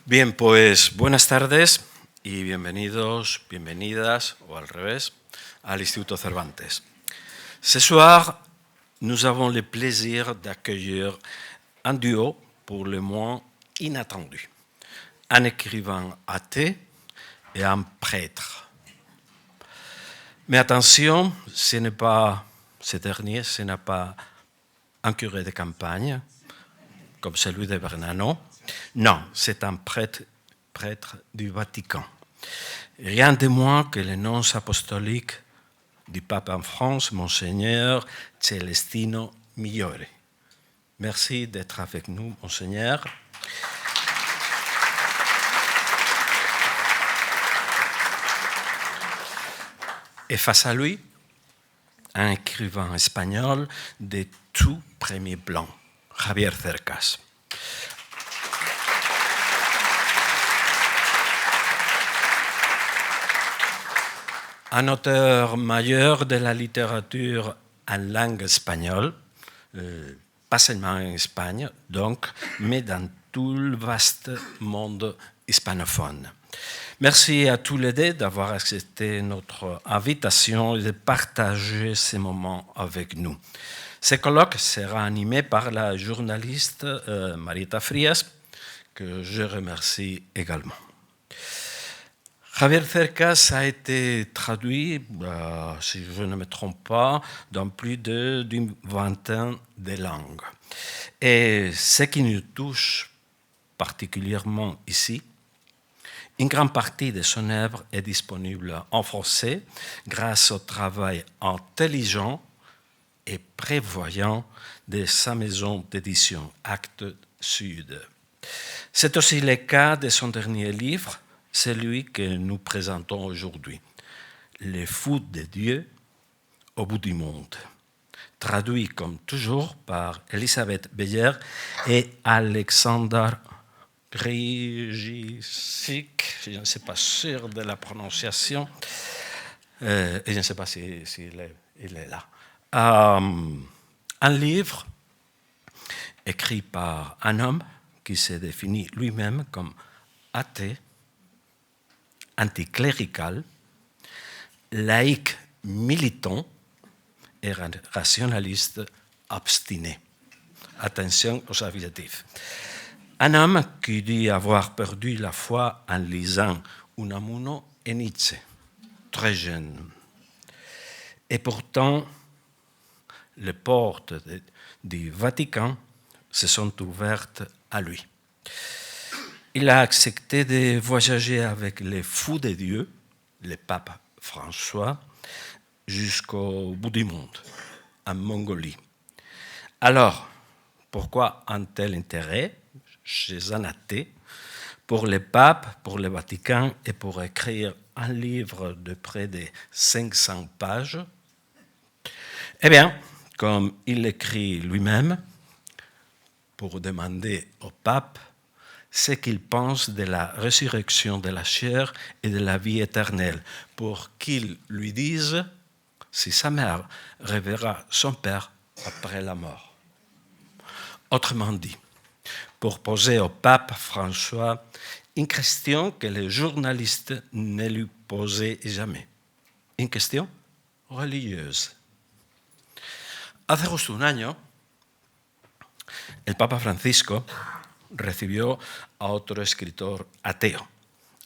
Bien, pues buenas tardes y bienvenidos, bienvenidas, o al revés, à l'Institut Cervantes. Ce soir, nous avons le plaisir d'accueillir un duo pour le moins inattendu. Un écrivain athée et un prêtre. Mais attention, ce n'est pas un curé de campagne, comme celui de Bernano. Non, c'est un prêtre du Vatican. Rien de moins que le nonce apostolique du pape en France, Monseigneur Celestino Migliore. Merci d'être avec nous, Monseigneur. Et face à lui, un écrivain espagnol de tout premier plan, Javier Cercas. Un auteur majeur de la littérature en langue espagnole, pas seulement en Espagne, donc, mais dans tout le vaste monde hispanophone. Merci à tous les deux d'avoir accepté notre invitation et de partager ces moments avec nous. Ce colloque sera animé par la journaliste Marieta Frias, que je remercie également. Javier Cercas a été traduit, si je ne me trompe pas, dans plus d'une vingtaine de langues. Et ce qui nous touche particulièrement ici, une grande partie de son œuvre est disponible en français grâce au travail intelligent et prévoyant de sa maison d'édition, Actes Sud. C'est aussi le cas de son dernier livre, celui que nous présentons aujourd'hui, Les fous de Dieu au bout du monde, traduit comme toujours par Elisabeth Beyer et Alexander Grzycik, je ne suis pas sûr de la prononciation, et je ne sais pas s'il est là. Un livre écrit par un homme qui se définit lui-même comme athée, anticlérical, laïque militant et rationaliste obstiné. Attention aux affiliatifs. Un homme qui dit avoir perdu la foi en lisant Unamuno et Nietzsche, très jeune. Et pourtant, les portes du Vatican se sont ouvertes à lui. Il a accepté de voyager avec les fous de Dieu, le pape François, jusqu'au bout du monde, en Mongolie. Alors, pourquoi un tel intérêt chez un athée pour le pape, pour le Vatican et pour écrire un livre de près de 500 pages? Eh bien, comme il l'écrit lui-même, pour demander au pape ce qu'il pense de la résurrection de la chair et de la vie éternelle, pour qu'il lui dise si sa mère reverra son père après la mort. Autrement dit, pour poser au pape François une question que les journalistes ne lui posaient jamais, une question religieuse. Hace justo un año, el Papa Francisco recibió a otro escritor ateo,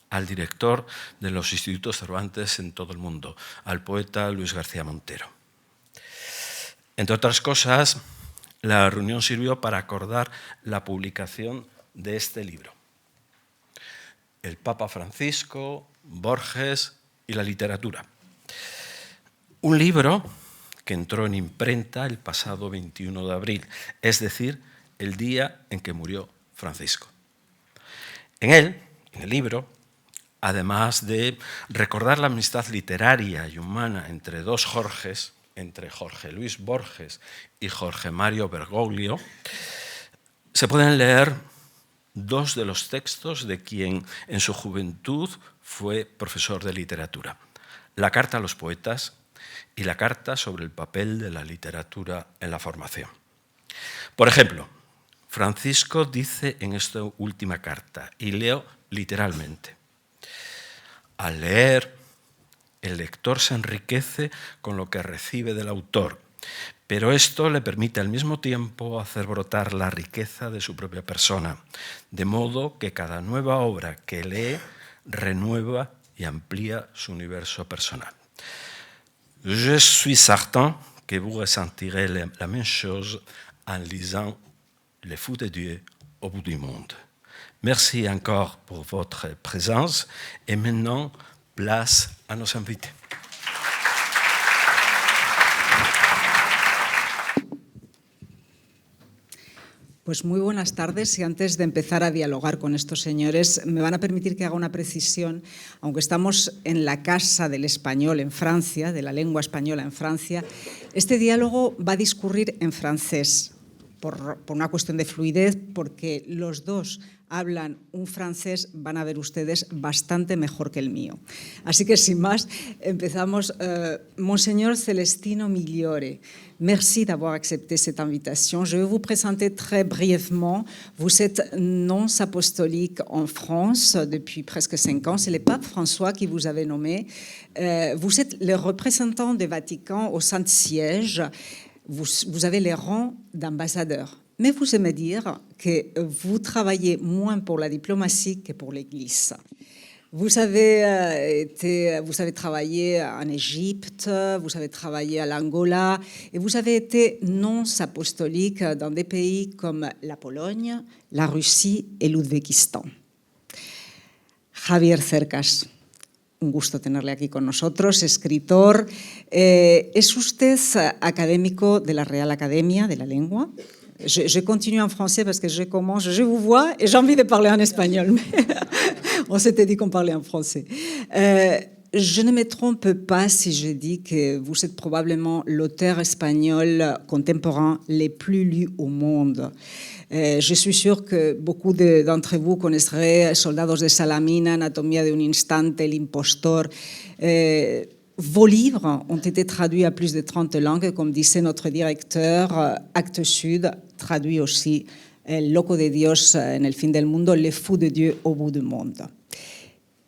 al director de los Institutos Cervantes en todo el mundo, al poeta Luis García Montero. Entre otras cosas, la reunión sirvió para acordar la publicación de este libro. El Papa Francisco, Borges y la literatura. Un libro que entró en imprenta el pasado 21 de abril, es decir, el día en que murió Francisco. En él, en el libro, además de recordar la amistad literaria y humana entre dos Jorges, entre Jorge Luis Borges y Jorge Mario Bergoglio, se pueden leer dos de los textos de quien en su juventud fue profesor de literatura: la Carta a los Poetas y la Carta sobre el papel de la literatura en la formación. Por ejemplo, Francisco dice en esta última carta, y leo literalmente: al leer, el lector se enriquece con lo que recibe del autor, pero esto le permite al mismo tiempo hacer brotar la riqueza de su propia persona, de modo que cada nueva obra que lee renueva y amplía su universo personal. Je suis certain que vous ressentirez la même chose en lisant Les Fous de Dieu au bout du monde. Merci encore pour votre présence et maintenant, place à nos invités. Pues muy buenas tardes y antes de empezar a dialogar con estos señores me van a permitir que haga una precisión. Aunque estamos en la Casa del Español en Francia, de la lengua española en Francia, este diálogo va a discurrir en francés por una cuestión de fluidez, porque los dos hablan un francés, van a ver ustedes, bastante mejor que el mío. Así que sin más, empezamos. Monseigneur Celestino Migliore, merci d'avoir accepté cette invitation. Je vais vous présenter très brièvement. Vous êtes nonce apostolique en France depuis presque 5 ans. C'est le pape François qui vous avait nommé. Vous êtes le représentant du Vatican au Saint-Siège. Vous avez les rangs d'ambassadeur. Mais vous aimez dire que vous travaillez moins pour la diplomatie que pour l'Église. Vous avez travaillé en Égypte, vous avez travaillé à l'Angola et vous avez été nonce apostolique dans des pays comme la Pologne, la Russie et l'Ouzbékistan. Javier Cercas. Un gusto tenerle aquí con nosotros, escritor. Es usted académico de la Real Academia de la Lengua. Je continue en français parce que je vous vois et j'ai envie de parler en espagnol. Mais on s'était dit qu'on parlait en français. Je ne me trompe pas si je dis que vous êtes probablement l'auteur espagnol contemporain le plus lu au monde. Je suis sûre que beaucoup d'entre vous connaisseraient Soldados de Salamina, Anatomía de un instante, El impostor. Vos livres ont été traduits à plus de 30 langues, comme disait notre directeur. Actes Sud traduit aussi El loco de Dios en el fin del mundo, Les Fous de Dieu au bout du monde.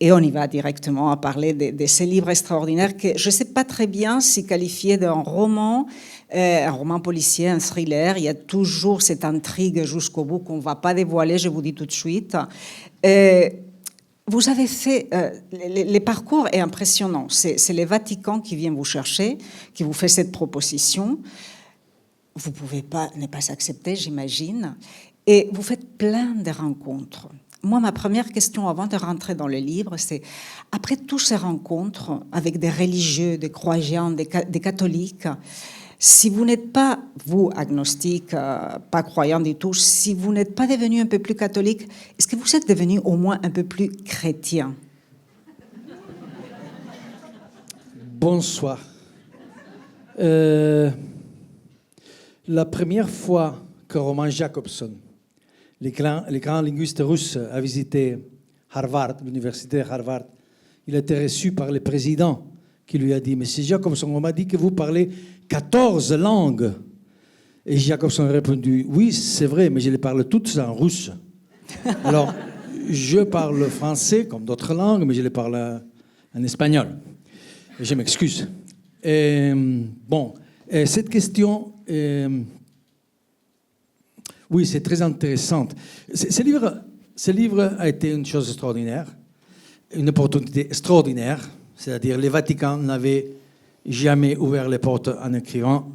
Et on y va directement à parler de ces livres extraordinaires que je ne sais pas très bien si qualifier d'un roman, un roman policier, un thriller. Il y a toujours cette intrigue jusqu'au bout qu'on ne va pas dévoiler, je vous dis tout de suite. Vous avez fait... le parcours est impressionnant. C'est le Vatican qui vient vous chercher, qui vous fait cette proposition. Vous ne pouvez pas ne pas accepter, j'imagine. Et vous faites plein de rencontres. Moi, ma première question avant de rentrer dans le livre, c'est, après toutes ces rencontres avec des religieux, des croyants, des catholiques, si vous n'êtes pas, vous, agnostique, pas croyant du tout, si vous n'êtes pas devenu un peu plus catholique, est-ce que vous êtes devenu au moins un peu plus chrétien? Bonsoir. La première fois que Roman Jakobson, le grand linguiste russe, a visité Harvard, l'université Harvard, il a été reçu par le président qui lui a dit « Monsieur Jakobson, on m'a dit que vous parlez 14 langues. » Et Jakobson a répondu « Oui, c'est vrai, mais je les parle toutes en russe. » Alors, je parle français comme d'autres langues, mais je les parle en espagnol. Et je m'excuse. Bon, cette question... oui, c'est très intéressant. Ce livre a été une chose extraordinaire, une opportunité extraordinaire. C'est-à-dire, le Vatican n'avait jamais ouvert les portes en écrivant.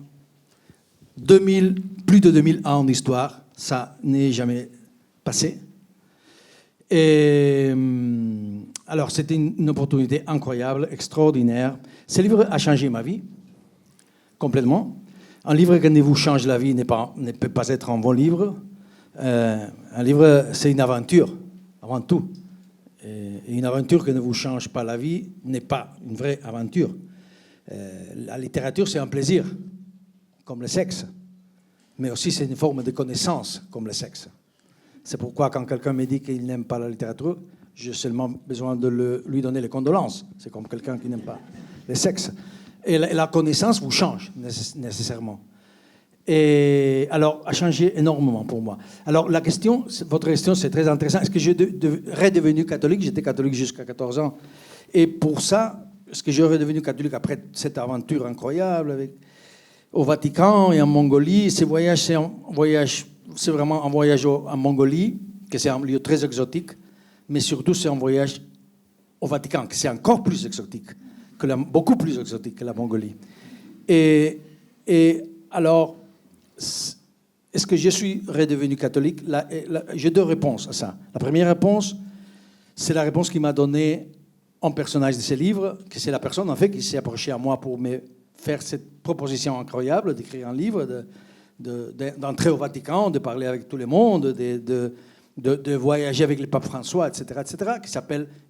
Plus de 2000 ans d'histoire, ça n'est jamais passé. Et, alors, c'était une opportunité incroyable, extraordinaire. Ce livre a changé ma vie, complètement. Un livre qui ne vous change la vie ne peut pas être un bon livre. Un livre, c'est une aventure, avant tout. Et une aventure qui ne vous change pas la vie n'est pas une vraie aventure. La littérature, c'est un plaisir, comme le sexe. Mais aussi, c'est une forme de connaissance, comme le sexe. C'est pourquoi, quand quelqu'un me dit qu'il n'aime pas la littérature, j'ai seulement besoin de lui donner les condoléances. C'est comme quelqu'un qui n'aime pas le sexe. Et la connaissance vous change nécessairement. Et alors, a changé énormément pour moi. Alors, votre question, c'est très intéressant. Est-ce que je serais devenu catholique? J'étais catholique jusqu'à 14 ans. Et pour ça, est-ce que j'aurais devenu catholique après cette aventure incroyable au Vatican et en Mongolie? C'est vraiment un voyage en Mongolie, que c'est un lieu très exotique, mais surtout c'est un voyage au Vatican, que c'est encore plus exotique, beaucoup plus exotique que la Mongolie. Et alors, est-ce que je suis redevenu catholique? J'ai deux réponses à ça. La première réponse, c'est la réponse qui m'a donné un personnage de ce livre, que c'est la personne en fait qui s'est approchée à moi pour me faire cette proposition incroyable d'écrire un livre, d'entrer au Vatican, de parler avec tout le monde, de voyager avec le pape François, etc.,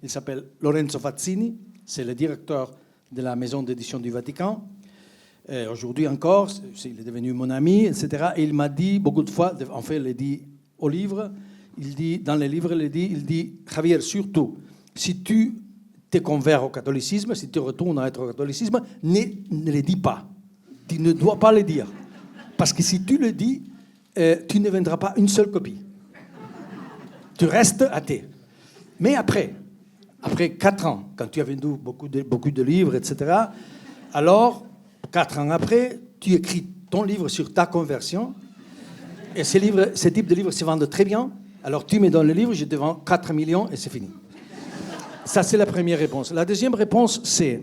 il s'appelle Lorenzo Fazzini, c'est le directeur de la maison d'édition du Vatican. Aujourd'hui encore, il est devenu mon ami, etc. Et il m'a dit beaucoup de fois, en fait, il dit au livre, dans le livre, il dit, Javier, surtout, si tu te converts au catholicisme, si tu retournes à être au catholicisme, ne le dis pas. Tu ne dois pas le dire. Parce que si tu le dis, tu ne vendras pas une seule copie. Tu restes athée. Mais après 4 ans, quand tu as vendu beaucoup de livres, etc., alors, 4 ans après, tu écris ton livre sur ta conversion. Et ce type de livre se vendent très bien. Alors, tu me donnes le livre, je te vends 4 millions et c'est fini. Ça, c'est la première réponse. La deuxième réponse, c'est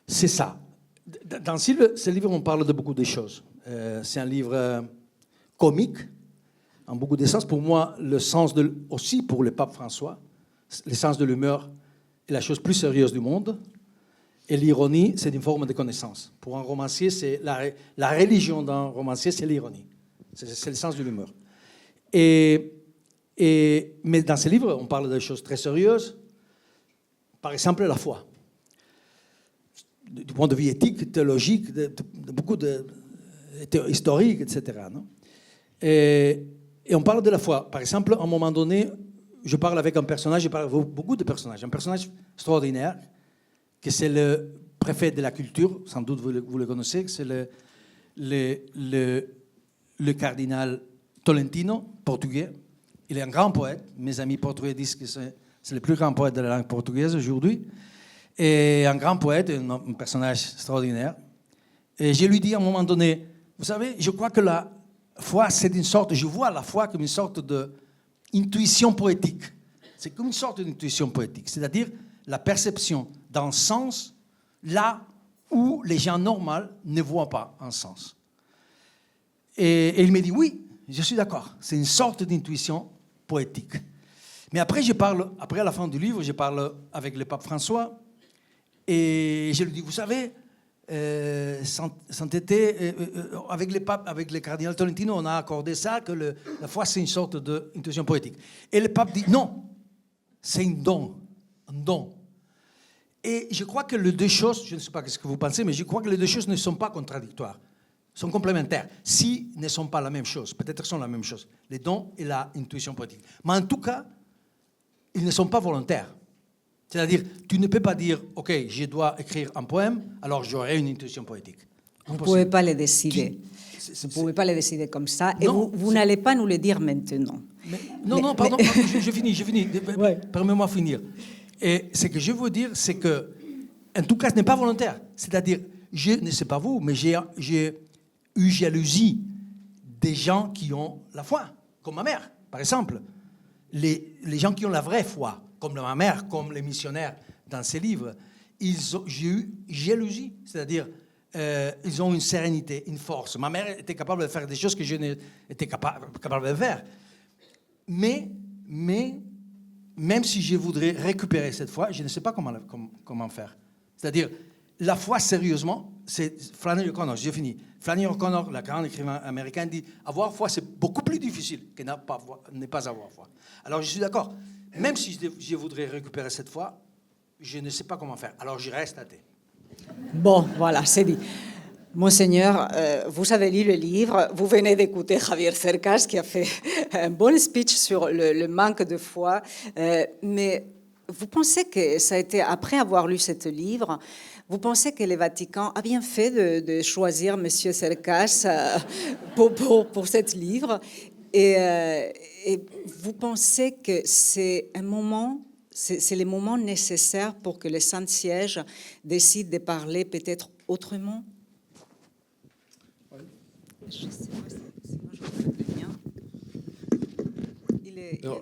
ça. Dans ce livre, on parle de beaucoup de choses. C'est un livre comique, en beaucoup de sens. Pour moi, le sens aussi pour le pape François, le sens de l'humeur est la chose plus sérieuse du monde. Et l'ironie, c'est une forme de connaissance. Pour un romancier, c'est la religion d'un romancier, c'est l'ironie. C'est le sens de l'humeur. Mais dans ce livre, on parle de choses très sérieuses. Par exemple, la foi. Du point de vue éthique, théologique, beaucoup historique, etc. Non? Et on parle de la foi. Par exemple, à un moment donné, je parle avec un personnage, je parle avec beaucoup de personnages. Un personnage extraordinaire, que c'est le préfet de la culture, sans doute vous le connaissez, c'est le cardinal Tolentino, portugais. Il est un grand poète. Mes amis portugais disent que c'est le plus grand poète de la langue portugaise aujourd'hui. Et un grand poète, un personnage extraordinaire. Et je lui dis à un moment donné, vous savez, je crois que la foi, je vois la foi comme une sorte d'intuition poétique. C'est comme une sorte d'intuition poétique, c'est-à-dire la perception d'un sens là où les gens normaux ne voient pas un sens. Et il me dit, oui, je suis d'accord, c'est une sorte d'intuition poétique. Mais après, après à la fin du livre, je parle avec le pape François et je lui dis, vous savez, avec le cardinal Tolentino, on a accordé ça, que la foi, c'est une sorte d'intuition poétique. Et le pape dit, non, c'est un don. Et je crois que les deux choses, je ne sais pas ce que vous pensez, mais je crois que les deux choses ne sont pas contradictoires, sont complémentaires. Si ne sont pas la même chose, peut-être sont la même chose, les dons et l'intuition poétique. Mais en tout cas, ils ne sont pas volontaires. C'est-à-dire, tu ne peux pas dire, OK, je dois écrire un poème, alors j'aurai une intuition poétique. Vous ne pouvez pas le décider. Vous ne pouvez pas le décider comme ça. Et vous n'allez pas nous le dire maintenant. Pardon, je finis. Ouais. Permets-moi de finir. Et ce que je veux dire, c'est que, en tout cas, ce n'est pas volontaire. C'est-à-dire, je ne sais pas vous, mais j'ai eu jalousie des gens qui ont la foi, comme ma mère, par exemple. Les gens qui ont la vraie foi, comme ma mère, comme les missionnaires dans ces livres, j'ai eu jalousie, c'est-à-dire ils ont une sérénité, une force. Ma mère était capable de faire des choses que je n'étais capable de faire. Mais même si je voudrais récupérer cette foi, je ne sais pas comment faire. C'est-à-dire, la foi, sérieusement, c'est Flannery O'Connor, j'ai fini. Flannery O'Connor, le grand écrivain américain, dit « Avoir foi, c'est beaucoup plus difficile que ne pas avoir foi. » Alors, je suis d'accord. Même si je voudrais récupérer cette foi, je ne sais pas comment faire. Alors, je reste athée. Bon, voilà, c'est dit. Monseigneur, vous avez lu le livre, vous venez d'écouter Javier Cercas qui a fait un bon speech sur le manque de foi, mais vous pensez que ça a été, après avoir lu ce livre, Vous pensez que le Vatican a bien fait de choisir M. Cercas pour ce livre et vous pensez que c'est un moment, c'est le moment nécessaire pour que le Saint-Siège décide de parler peut-être autrement? Je sais pas si moi je vois très bien. Non,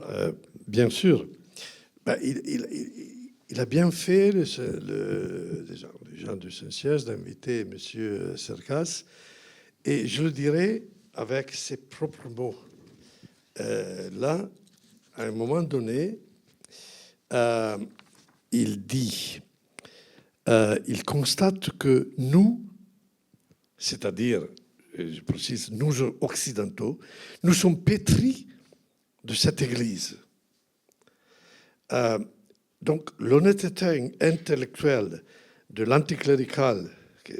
bien sûr. Ben, il a bien fait, les gens du Saint-Siège, d'inviter M. Cercas. Et je le dirais avec ses propres mots. Là, à un moment donné, il dit, il constate que nous, c'est-à-dire, je précise, nous occidentaux, nous sommes pétris de cette Église. Donc, l'honnêteté intellectuelle de l'anticlérical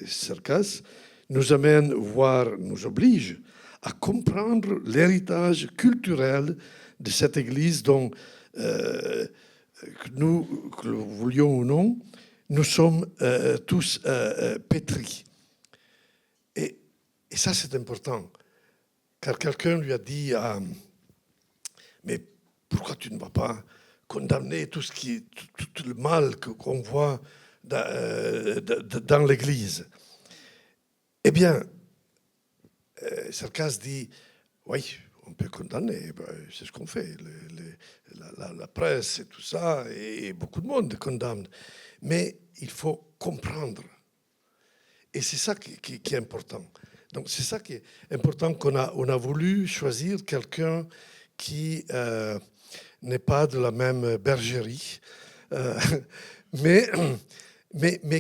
Cercas nous amène, voire nous oblige, à comprendre l'héritage culturel de cette Église dont, que le voulions ou non, nous sommes tous pétris. Et ça, c'est important, car quelqu'un lui a dit mais pourquoi tu ne vas pas condamner tout le mal qu'on voit dans l'Église? Eh bien, Cercas dit, oui, on peut condamner, c'est ce qu'on fait. La presse et tout ça, et beaucoup de monde condamne. Mais il faut comprendre. Et c'est ça qui est important. Donc c'est ça qui est important qu'on a voulu choisir quelqu'un qui n'est pas de la même bergerie, mais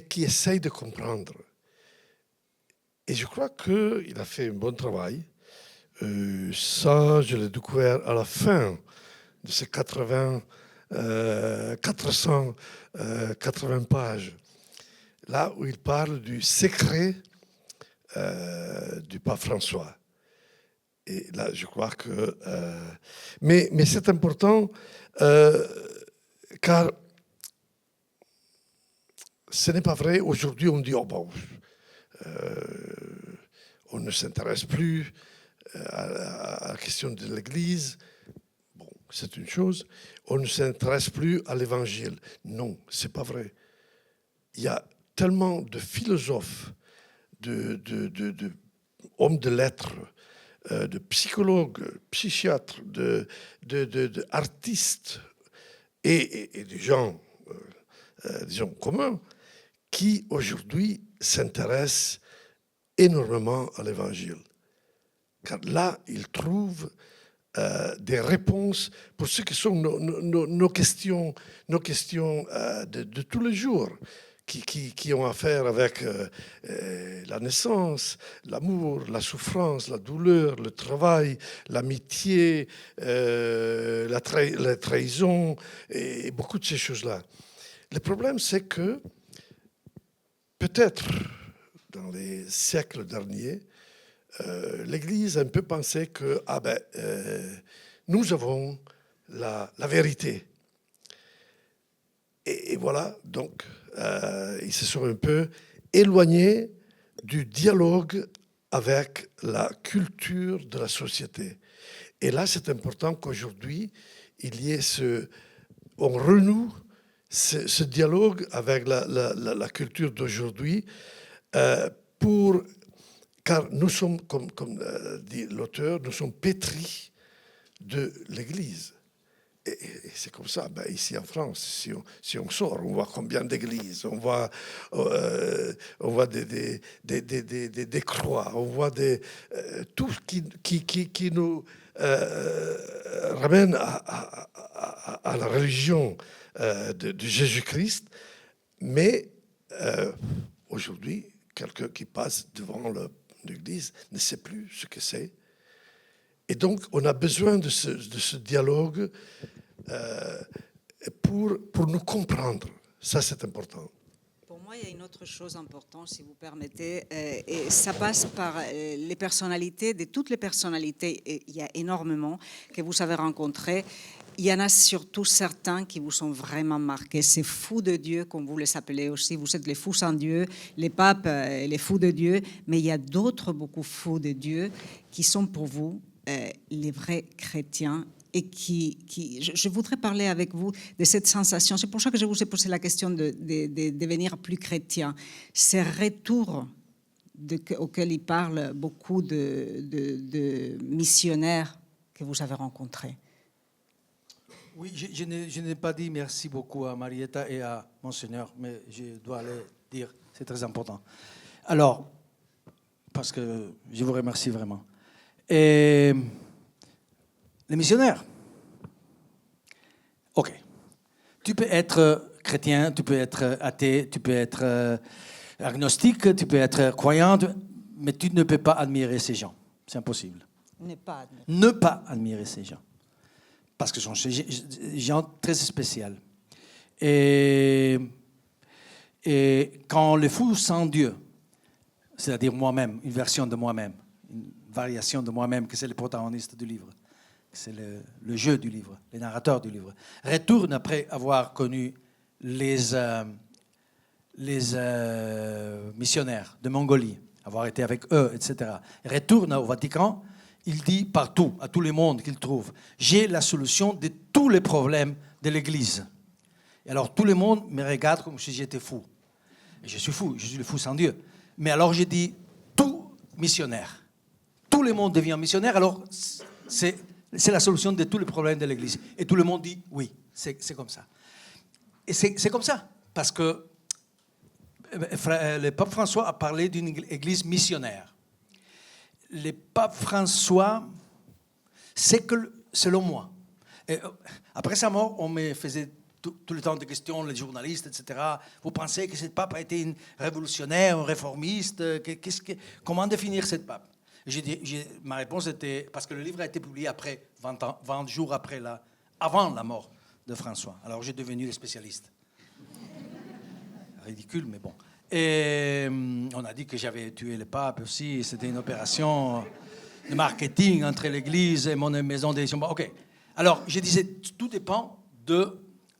qui essaye de comprendre. Et je crois qu'il a fait un bon travail. Ça, je l'ai découvert à la fin de ces 480 pages, là où il parle du secret du pape François. Et là, je crois que... mais c'est important, car ce n'est pas vrai. Aujourd'hui, on dit, on ne s'intéresse plus à la question de l'Église. Bon, c'est une chose. On ne s'intéresse plus à l'Évangile. Non, c'est pas vrai. Il y a tellement de philosophes, d'hommes de lettres, de psychologues, psychiatres, d'artistes et de gens, disons, communs, qui aujourd'hui s'intéressent énormément à l'Évangile. Car là, ils trouvent des réponses pour ce que sont nos questions de tous les jours, qui ont affaire avec la naissance, l'amour, la souffrance, la douleur, le travail, l'amitié, la trahison et beaucoup de ces choses-là. Le problème, c'est que peut-être dans les siècles derniers, l'Église a un peu pensé que nous avons la vérité. Et voilà, donc, ils se sont un peu éloignés du dialogue avec la culture de la société. Et là, c'est important qu'aujourd'hui, il y ait on renoue ce dialogue avec la culture d'aujourd'hui car nous sommes, comme dit l'auteur, nous sommes pétris de l'Église. Et c'est comme ça, ici en France, si on sort, on voit combien d'églises, on voit des croix, on voit tout qui nous ramène à la religion de Jésus-Christ. Mais aujourd'hui, quelqu'un qui passe devant l'Église ne sait plus ce que c'est. Et donc, on a besoin de ce dialogue pour nous comprendre. Ça, c'est important. Pour moi, il y a une autre chose importante, si vous permettez, et ça passe par les personnalités, de toutes les personnalités, et il y a énormément que vous avez rencontrées. il y en a surtout certains qui vous sont vraiment marqués. Ces fous de Dieu, comme vous les appelez aussi. Vous êtes les fous sans Dieu, les papes et les fous de Dieu. Mais il y a d'autres beaucoup fous de Dieu qui sont pour vous les vrais chrétiens. Et je voudrais parler avec vous de cette sensation. C'est pour ça que je vous ai posé la question de devenir plus chrétien. Ces retours auxquels il parle beaucoup de missionnaires que vous avez rencontrés. Oui, je n'ai pas dit merci beaucoup à Marietta et à Monseigneur, mais je dois le dire, c'est très important. Alors, parce que je vous remercie vraiment. Et les missionnaires, ok. Tu peux être chrétien, tu peux être athée, tu peux être agnostique, tu peux être croyant, mais tu ne peux pas admirer ces gens. C'est impossible. Ne pas admirer ces gens. Parce que ce sont des gens très spéciaux. Et quand le fou sans Dieu, c'est-à-dire moi-même, une version de moi-même, une variation de moi-même, que c'est le protagoniste du livre, c'est le jeu du livre, le narrateur du livre, retourne après avoir connu les missionnaires de Mongolie, avoir été avec eux, etc. Retourne au Vatican. Il dit partout, à tout le monde qu'il trouve, j'ai la solution de tous les problèmes de l'Église. Et alors tout le monde me regarde comme si j'étais fou. Et je suis fou, je suis le fou sans Dieu. Mais alors j'ai dit, tout missionnaire. Tout le monde devient missionnaire, alors c'est la solution de tous les problèmes de l'Église. Et tout le monde dit, oui, c'est comme ça. Et c'est comme ça, parce que le pape François a parlé d'une Église missionnaire. Le pape François, c'est que, selon moi, et après sa mort, on me faisait tout le temps des questions, les journalistes, etc. Vous pensez que ce pape a été un révolutionnaire, un réformiste? Comment définir ce pape? Ma réponse était, parce que le livre a été publié après, 20 jours après avant la mort de François. Alors j'ai devenu le spécialiste. Ridicule, mais bon. Et on a dit que j'avais tué le pape aussi. C'était une opération de marketing entre l'Église et mon maison d'édition. Bon, ok. Alors, je disais, tout dépend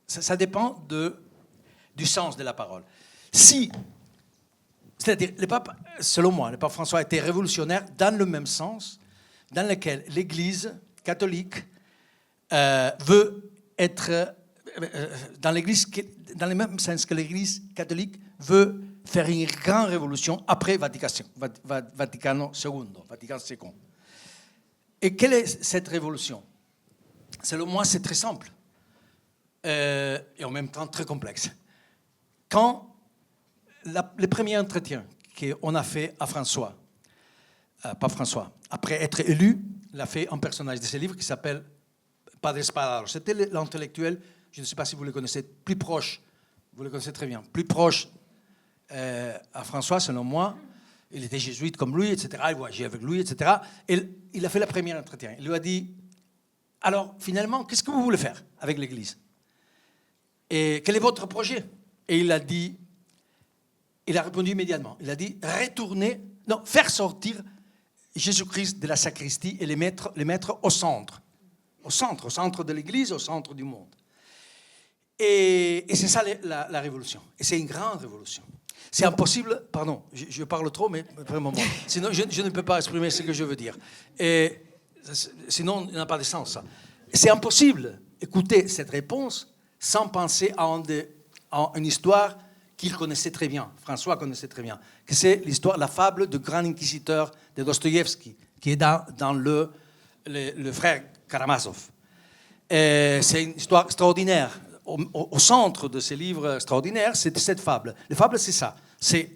ça dépend du sens de la parole. C'est-à-dire, le pape, selon moi, le pape François était révolutionnaire dans le même sens dans lequel l'Église catholique veut être dans le même sens que l'Église catholique veut faire une grande révolution après Vaticano II. Et quelle est cette révolution? Selon moi, c'est très simple et en même temps très complexe. Quand le premier entretien qu'on a fait à François, Pape François, après être élu, l'a fait un personnage de ce livre qui s'appelle Padre Spadaro. C'était l'intellectuel, je ne sais pas si vous le connaissez, plus proche, vous le connaissez très bien, plus proche à François, selon moi. Il était jésuite comme lui, etc. Il voyageait avec lui, etc. Et il a fait le premier entretien. Il lui a dit, alors, finalement, qu'est-ce que vous voulez faire avec l'Église? Et quel est votre projet? Et il a répondu immédiatement. Il a dit, faire sortir Jésus-Christ de la sacristie et les mettre au centre de l'Église, au centre du monde. Et c'est ça la révolution. Et c'est une grande révolution. C'est impossible, pardon, je parle trop, mais vraiment, sinon je ne peux pas exprimer ce que je veux dire. Et sinon, il n'a pas de sens, ça. C'est impossible d'écouter cette réponse sans penser à une histoire qu'il connaissait très bien, François connaissait très bien, que c'est la fable du grand inquisiteur de Dostoïevski, qui est dans le frère Karamazov. C'est une histoire extraordinaire. Au centre de ces livres extraordinaires, c'est cette fable. La fable, c'est ça. C'est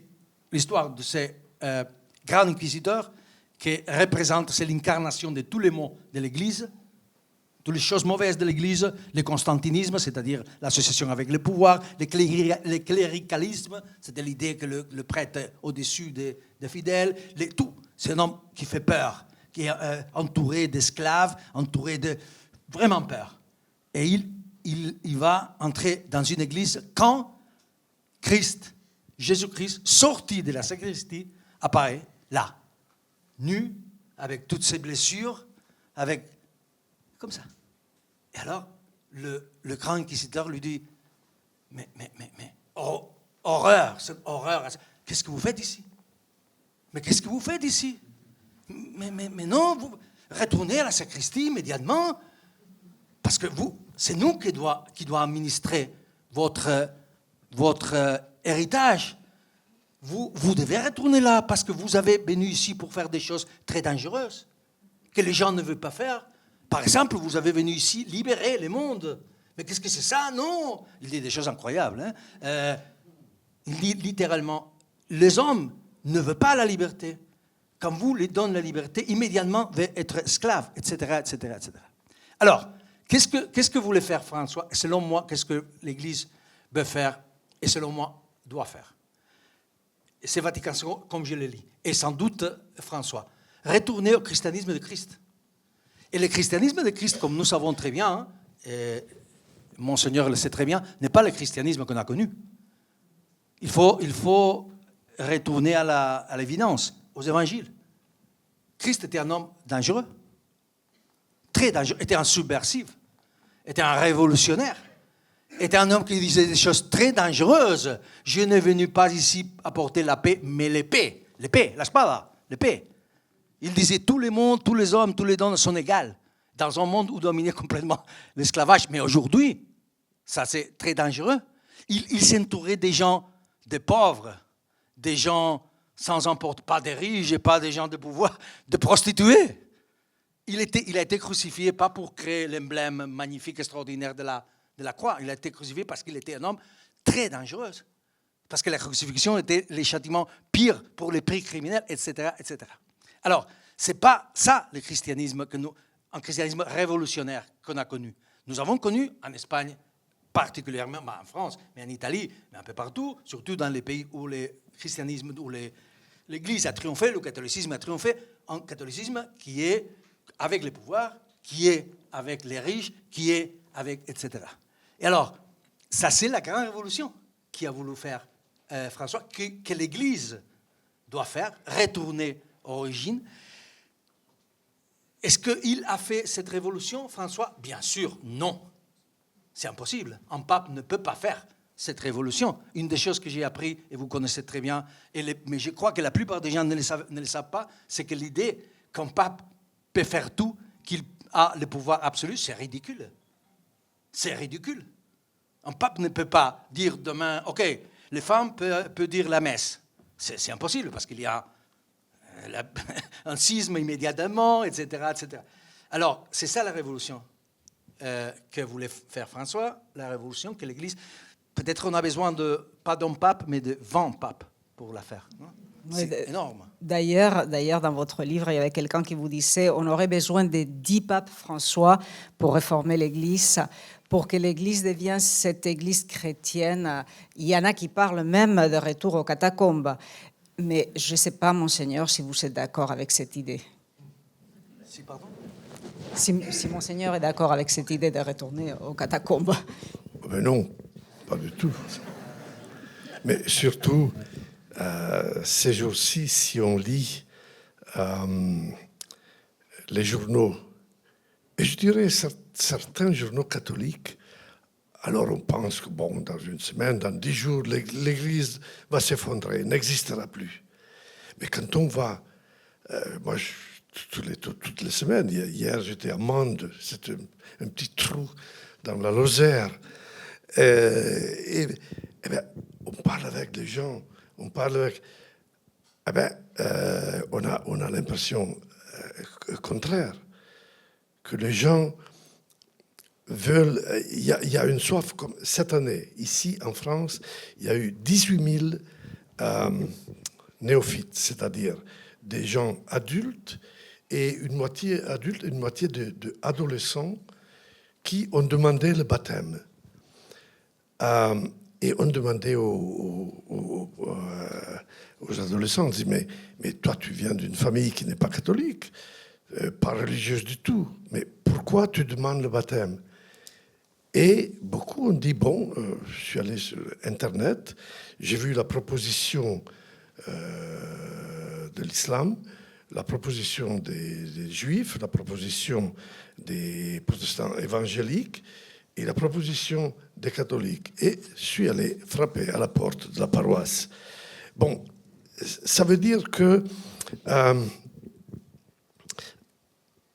l'histoire de ces grands inquisiteurs qui représentent, c'est l'incarnation de tous les maux de l'Église, toutes les choses mauvaises de l'Église, le constantinisme, c'est-à-dire l'association avec le pouvoir, le cléricalisme, c'est l'idée que le prêtre est au-dessus des fidèles, tout. C'est un homme qui fait peur, qui est entouré d'esclaves, entouré de... vraiment peur. Et il va entrer dans une église quand Jésus-Christ, sorti de la sacristie, apparaît là, nu, avec toutes ses blessures, comme ça. Et alors, le grand inquisiteur lui dit, mais, horreur, qu'est-ce que vous faites ici? Mais qu'est-ce que vous faites ici? Mais non, vous retournez à la sacristie immédiatement, parce que c'est nous qui doit administrer votre héritage. Vous devez retourner là, parce que vous avez venu ici pour faire des choses très dangereuses, que les gens ne veulent pas faire. Par exemple, vous avez venu ici libérer le monde. Mais qu'est-ce que c'est ça? Non! Il dit des choses incroyables. Hein? Il dit littéralement, les hommes ne veulent pas la liberté. Quand vous les donnez la liberté, immédiatement, veulent être esclaves, etc., etc., etc. Alors, qu'est-ce que voulait faire François? Selon moi, qu'est-ce que l'Église veut faire et selon moi, doit faire? C'est Vatican II, comme je le lis. Et sans doute, François, retourner au christianisme de Christ. Et le christianisme de Christ, comme nous savons très bien, hein, et Monseigneur le sait très bien, n'est pas le christianisme qu'on a connu. Il faut retourner à l'évidence, aux évangiles. Christ était un homme dangereux, très dangereux, était un subversif, était un révolutionnaire, était un homme qui disait des choses très dangereuses. Je n'ai venu pas ici apporter la paix, mais l'épée, la spada, l'épée. Il disait tout le monde, tous les hommes, tous les hommes sont égaux dans un monde où dominait complètement l'esclavage. Mais aujourd'hui, ça c'est très dangereux. Il s'entourait des gens, des pauvres, des gens sans importance, pas des riches et pas des gens de pouvoir, de prostituées. Il a été crucifié pas pour créer l'emblème magnifique, extraordinaire de la croix. Il a été crucifié parce qu'il était un homme très dangereux. Parce que la crucifixion était les châtiments pires pour les prix criminels, etc., etc. Alors, ce n'est pas ça le christianisme un christianisme révolutionnaire qu'on a connu. Nous avons connu en Espagne, particulièrement en France, mais en Italie, mais un peu partout, surtout dans les pays où le christianisme, où l'Église a triomphé, le catholicisme a triomphé, un catholicisme qui est avec les pouvoirs, qui est avec les riches, qui est avec, etc. Et alors, ça c'est la grande révolution qui a voulu faire François, que l'Église doit faire, retourner aux origines. Est-ce qu'il a fait cette révolution, François? Bien sûr, non. C'est impossible. Un pape ne peut pas faire cette révolution. Une des choses que j'ai appris, et vous connaissez très bien, mais je crois que la plupart des gens ne le savent pas, c'est que l'idée qu'un pape peut faire tout, qu'il a le pouvoir absolu, c'est ridicule. C'est ridicule. Un pape ne peut pas dire demain, OK, les femmes peuvent dire la messe. C'est impossible parce qu'il y a un schisme immédiatement, etc., etc. Alors, c'est ça la révolution que voulait faire François, la révolution que l'Église... Peut-être on a besoin pas d'un pape, mais de 20 papes pour la faire. C'est énorme. D'ailleurs, dans votre livre, il y avait quelqu'un qui vous disait on aurait besoin de 10 papes François pour réformer l'Église, pour que l'Église devienne cette Église chrétienne. Il y en a qui parlent même de retour aux catacombes. Mais je ne sais pas, Monseigneur, si vous êtes d'accord avec cette idée. Si, pardon? Si Monseigneur est d'accord avec cette idée de retourner aux catacombes. Mais non, pas du tout. Mais surtout, ces jours-ci, si on lit les journaux, et je dirais certains journaux catholiques, alors on pense que, bon, dans une semaine, dans 10 jours, l'Église va s'effondrer, n'existera plus. Mais quand on va... moi, toutes les semaines, hier j'étais à Mende, c'était un petit trou dans la Lozère. Et bien, on parle avec les gens, on parle avec... on a l'impression contraire, que les gens veulent... Il y a une soif, comme cette année, ici en France, il y a eu 18 000 néophytes, c'est-à-dire des gens adultes, et une moitié adultes, une moitié d'adolescents qui ont demandé le baptême. Et on demandait aux adolescents, on dit, mais toi, tu viens d'une famille qui n'est pas catholique, pas religieuse du tout, mais pourquoi tu demandes le baptême? Et beaucoup ont dit, bon, je suis allé sur Internet, j'ai vu la proposition de l'islam, la proposition des juifs, la proposition des protestants évangéliques, et la proposition des catholiques. Et je suis allé frapper à la porte de la paroisse. Bon, ça veut dire que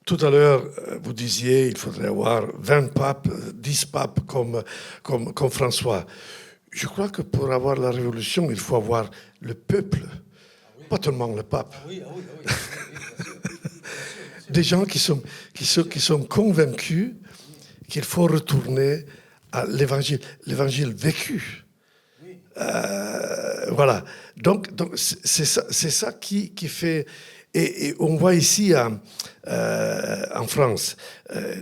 tout à l'heure, vous disiez qu'il faudrait avoir 20 papes, 10 papes comme François. Je crois que pour avoir la révolution, il faut avoir le peuple, pas tellement le pape. Des gens qui sont convaincus qu'il faut retourner à l'évangile vécu. Voilà. Donc c'est ça qui fait... Et on voit ici en France,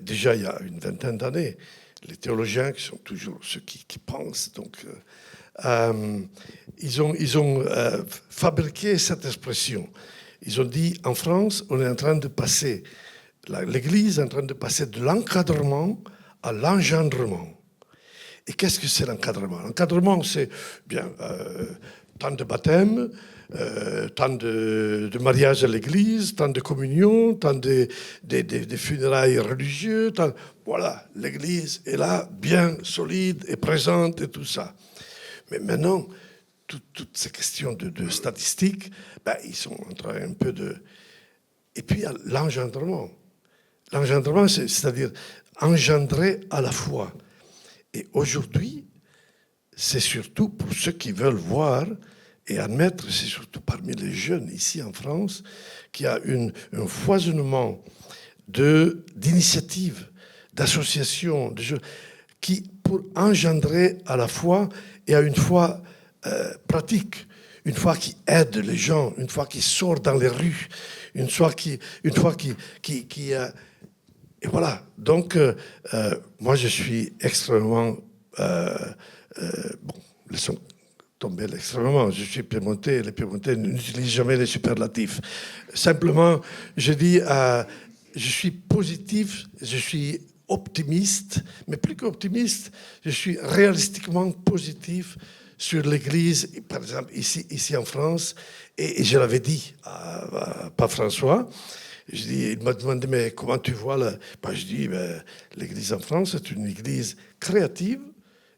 déjà il y a une vingtaine d'années, les théologiens qui sont toujours ceux qui pensent, donc ils ont fabriqué cette expression. Ils ont dit, en France, on est en train de passer, l'Église est en train de passer de l'encadrement à l'engendrement. Et qu'est-ce que c'est l'encadrement? L'encadrement, c'est bien tant de baptêmes, tant de mariages à l'église, tant de communions, tant de funérailles religieuses. Voilà, l'église est là, bien solide et présente et tout ça. Mais maintenant, toutes ces questions de statistiques, ils sont en train un peu de... Et puis, il y a l'engendrement. L'engendrement, c'est-à-dire engendrer à la foi. Et aujourd'hui, c'est surtout pour ceux qui veulent voir et admettre, c'est surtout parmi les jeunes ici en France, qu'il y a un foisonnement d'initiatives, d'associations, qui, pour engendrer à la foi et à une foi pratique, une foi qui aide les gens, une foi qui sort dans les rues, une foi qui et voilà. Donc, moi, je suis extrêmement... laissons tomber l'extrêmement. Je suis piémontais. Les piémontais n'utilisent jamais les superlatifs. Simplement, je dis, je suis positif, je suis optimiste, mais plus qu'optimiste, je suis réalistiquement positif sur l'Église, par exemple, ici en France. Et je l'avais dit à Pape François. Il m'a demandé, mais comment tu vois je dis, l'Église en France est une Église créative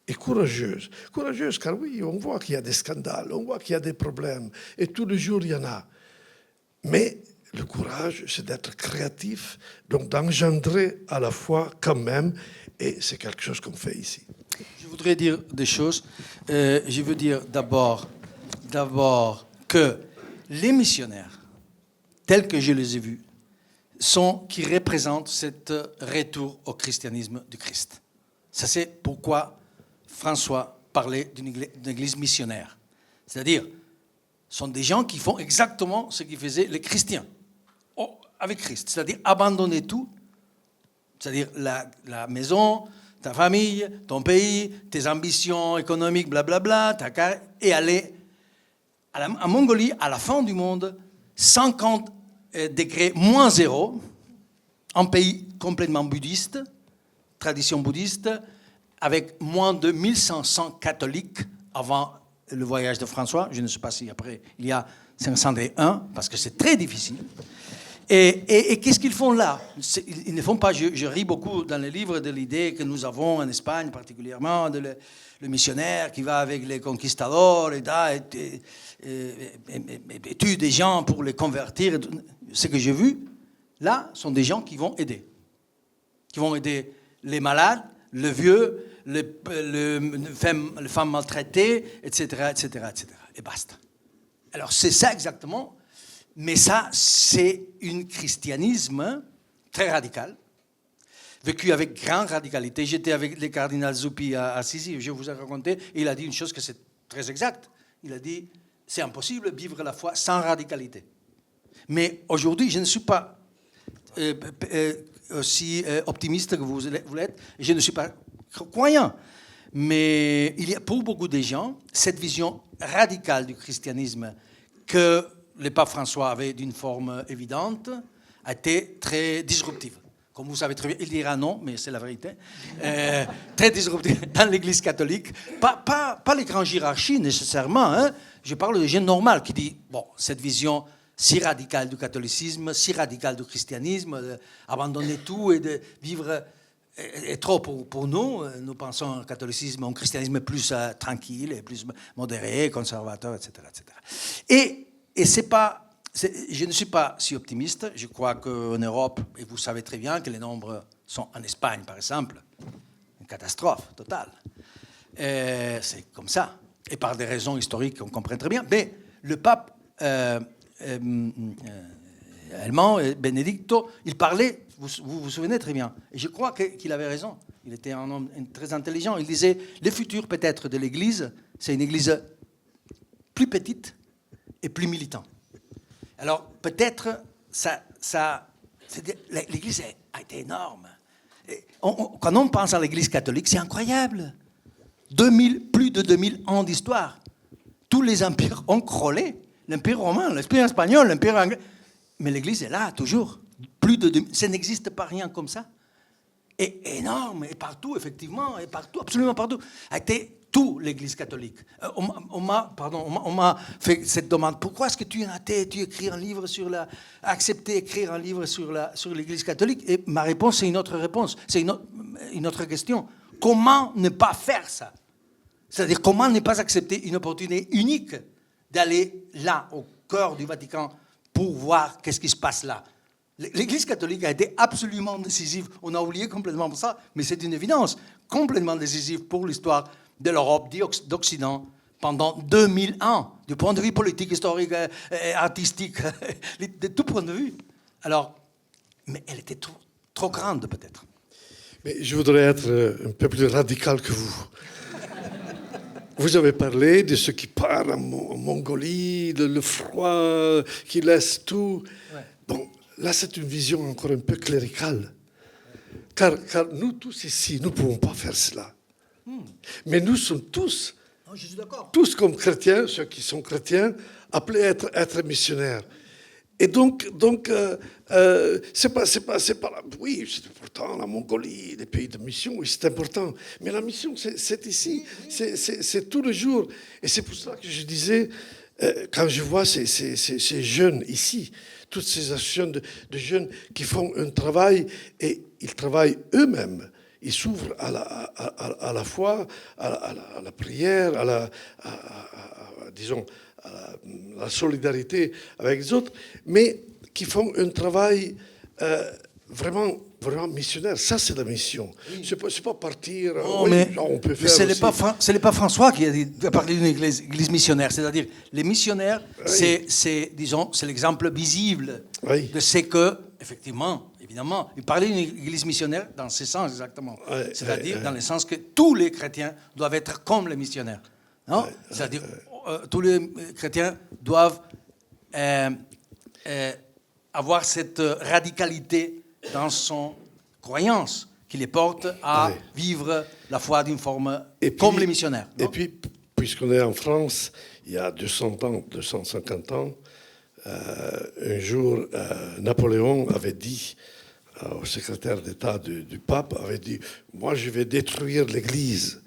et courageuse. Courageuse, car oui, on voit qu'il y a des scandales, on voit qu'il y a des problèmes, et tous les jours, il y en a. Mais le courage, c'est d'être créatif, donc d'engendrer à la fois quand même, et c'est quelque chose qu'on fait ici. Je voudrais dire des choses. Je veux dire d'abord que les missionnaires, tels que je les ai vus, qui représentent ce retour au christianisme du Christ. Ça, c'est pourquoi François parlait d'une église missionnaire. C'est-à-dire, ce sont des gens qui font exactement ce qu'ils faisaient les chrétiens avec Christ. C'est-à-dire abandonner tout, c'est-à-dire la maison, ta famille, ton pays, tes ambitions économiques, blablabla, et aller en Mongolie, à la fin du monde, 50 degrés moins 0, un pays complètement bouddhiste, tradition bouddhiste, avec moins de 1500 catholiques avant le voyage de François. Je ne sais pas si après il y a 501, parce que c'est très difficile. Et qu'est-ce qu'ils font là? Ils ne font pas, je ris beaucoup dans les livres de l'idée que nous avons en Espagne particulièrement, le missionnaire qui va avec les conquistadors et tue des gens pour les convertir. Ce que j'ai vu, là, sont des gens qui vont aider. Qui vont aider les malades, les vieux, les femmes maltraitées, etc., etc., etc. Et basta. Alors, c'est ça exactement. Mais ça, c'est un christianisme très radical, vécu avec grande radicalité. J'étais avec le cardinal Zuppi à Assisi, je vous ai raconté, et il a dit une chose que c'est très exact. Il a dit, c'est impossible de vivre la foi sans radicalité. Mais aujourd'hui, je ne suis pas aussi optimiste que vous l'êtes, je ne suis pas croyant. Mais il y a pour beaucoup de gens, cette vision radicale du christianisme que le pape François avait d'une forme évidente, a été très disruptive. Comme vous savez très bien, il dira non, mais c'est la vérité. Très disruptive dans l'Église catholique. Pas les grandes hiérarchies nécessairement. Hein. Je parle de gens normaux qui disent, bon, cette vision si radicale du catholicisme, si radicale du christianisme, d'abandonner tout et de vivre est trop pour nous. Nous pensons au catholicisme, au christianisme plus tranquille, et plus modéré, conservateur, etc. etc. Et c'est pas... Je ne suis pas si optimiste. Je crois qu'en Europe, et vous savez très bien que les nombres sont en Espagne, par exemple, une catastrophe totale. C'est comme ça. Et par des raisons historiques qu'on comprend très bien. Mais le pape allemand, Benedicto, il parlait, vous vous souvenez très bien, et je crois qu'il avait raison. Il était un homme très intelligent. Il disait, le futur peut-être de l'Église, c'est une Église plus petite et plus militante. Alors, peut-être, l'Église a été énorme. Quand on pense à l'Église catholique, c'est incroyable. Plus de 2000 ans d'histoire. Tous les empires ont crôlé. L'Empire romain, l'Empire espagnol, l'Empire anglais. Mais l'Église est là, toujours. Plus de 2000. Ça n'existe pas rien comme ça. Et énorme, et partout, effectivement, et partout, absolument partout. A été tout l'Église catholique. On m'a fait cette demande. Pourquoi est-ce que tu es athée, tu écris un livre accepté écrire un livre sur l'Église catholique? Et ma réponse, c'est une autre réponse. C'est une autre question. Comment ne pas faire ça? C'est-à-dire, comment ne pas accepter une opportunité unique d'aller là, au cœur du Vatican, pour voir qu'est-ce qui se passe là? L'Église catholique a été absolument décisive. On a oublié complètement ça, mais c'est une évidence. Complètement décisive pour l'histoire de l'Europe, d'Occident, pendant 2000 ans, du point de vue politique, historique, artistique, de tout point de vue. Alors, mais elle était trop grande, peut-être. Mais je voudrais être un peu plus radical que vous. Vous avez parlé de ceux qui partent en Mongolie, le froid, qui laisse tout. Ouais. Bon, là, c'est une vision encore un peu cléricale. Car nous tous ici, nous ne pouvons pas faire cela. Mais nous sommes tous, tous comme chrétiens, ceux qui sont chrétiens, appelés à être missionnaires. Et donc c'est pas. Oui, c'est important, la Mongolie, les pays de mission, oui, c'est important. Mais la mission, c'est ici, c'est tous les jours. Et c'est pour ça que je disais, quand je vois ces jeunes ici, toutes ces associations de jeunes qui font un travail, et ils travaillent eux-mêmes. Ils s'ouvrent à la foi, à la prière, disons, la solidarité avec les autres, mais qui font un travail vraiment missionnaire. Ça, c'est la mission. Oui. C'est pas partir. Non, mais on peut faire. Ce n'est pas François qui a parlé d'une église missionnaire. C'est-à-dire, les missionnaires, oui. c'est l'exemple visible de ce que, effectivement, évidemment, il parlait d'une église missionnaire dans ce sens exactement. Oui, c'est-à-dire dans le sens que tous les chrétiens doivent être comme les missionnaires. Non? C'est-à-dire, tous les chrétiens doivent avoir cette radicalité dans son croyance qui les porte à vivre la foi d'une forme comme les missionnaires. Non? Et puis, puisqu'on est en France, il y a 200 ans, 250 ans, un jour, Napoléon avait dit au secrétaire d'État du pape, avait dit « Moi, je vais détruire l'Église ».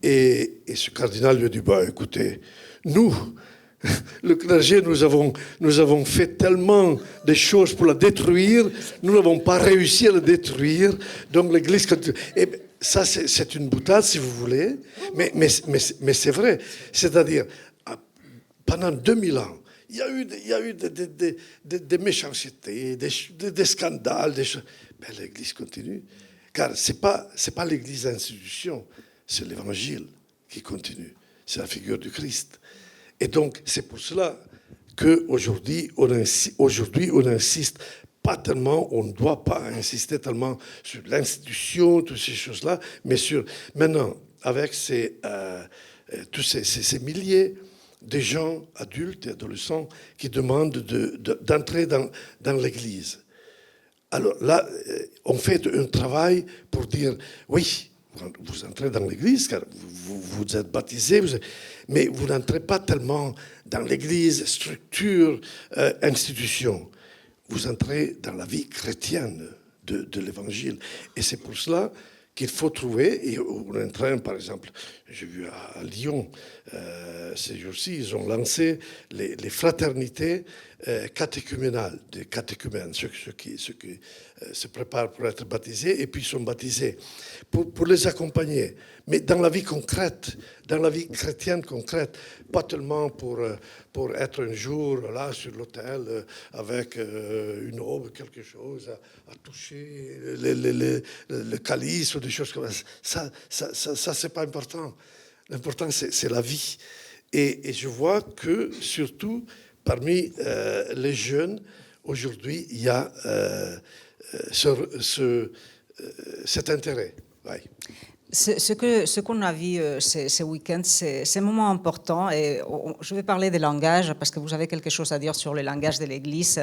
Et ce cardinal lui a dit « Écoutez, nous, le clergé, nous avons fait tellement de choses pour la détruire, nous n'avons pas réussi à la détruire, donc l'Église continue. » Et ça, c'est une boutade, si vous voulez, mais c'est vrai. C'est-à-dire, pendant 2000 ans, il y a eu des méchancetés, des scandales, des choses. Mais l'Église continue. Car ce n'est pas l'Église institution, c'est l'Évangile qui continue. C'est la figure du Christ. Et donc, c'est pour cela qu'aujourd'hui, on insiste pas tellement, on ne doit pas insister tellement sur l'institution, toutes ces choses-là, mais sur, maintenant, avec tous ces milliers de gens, adultes et adolescents, qui demandent d'entrer dans l'Église. Alors là, on fait un travail pour dire, oui, vous entrez dans l'Église, car vous êtes baptisés, mais vous n'entrez pas tellement dans l'Église, structure, institution. Vous entrez dans la vie chrétienne de l'Évangile. Et c'est pour cela qu'il faut trouver, et on est en train, par exemple, j'ai vu à Lyon, ces jours-ci, ils ont lancé les fraternités catéchuménal, des catéchumènes, ceux qui se préparent pour être baptisés et puis sont baptisés, pour les accompagner, mais dans la vie concrète, dans la vie chrétienne concrète, pas tellement pour être un jour là sur l'autel avec une aube, quelque chose, à toucher le calice ou des choses comme ça. Ça c'est pas important. L'important, c'est la vie. Et je vois que, surtout, parmi les jeunes, aujourd'hui, il y a cet intérêt. Ouais. Ce qu'on a vu ce week-end, c'est un moment important. Et je vais parler de langage parce que vous avez quelque chose à dire sur le langage de l'Église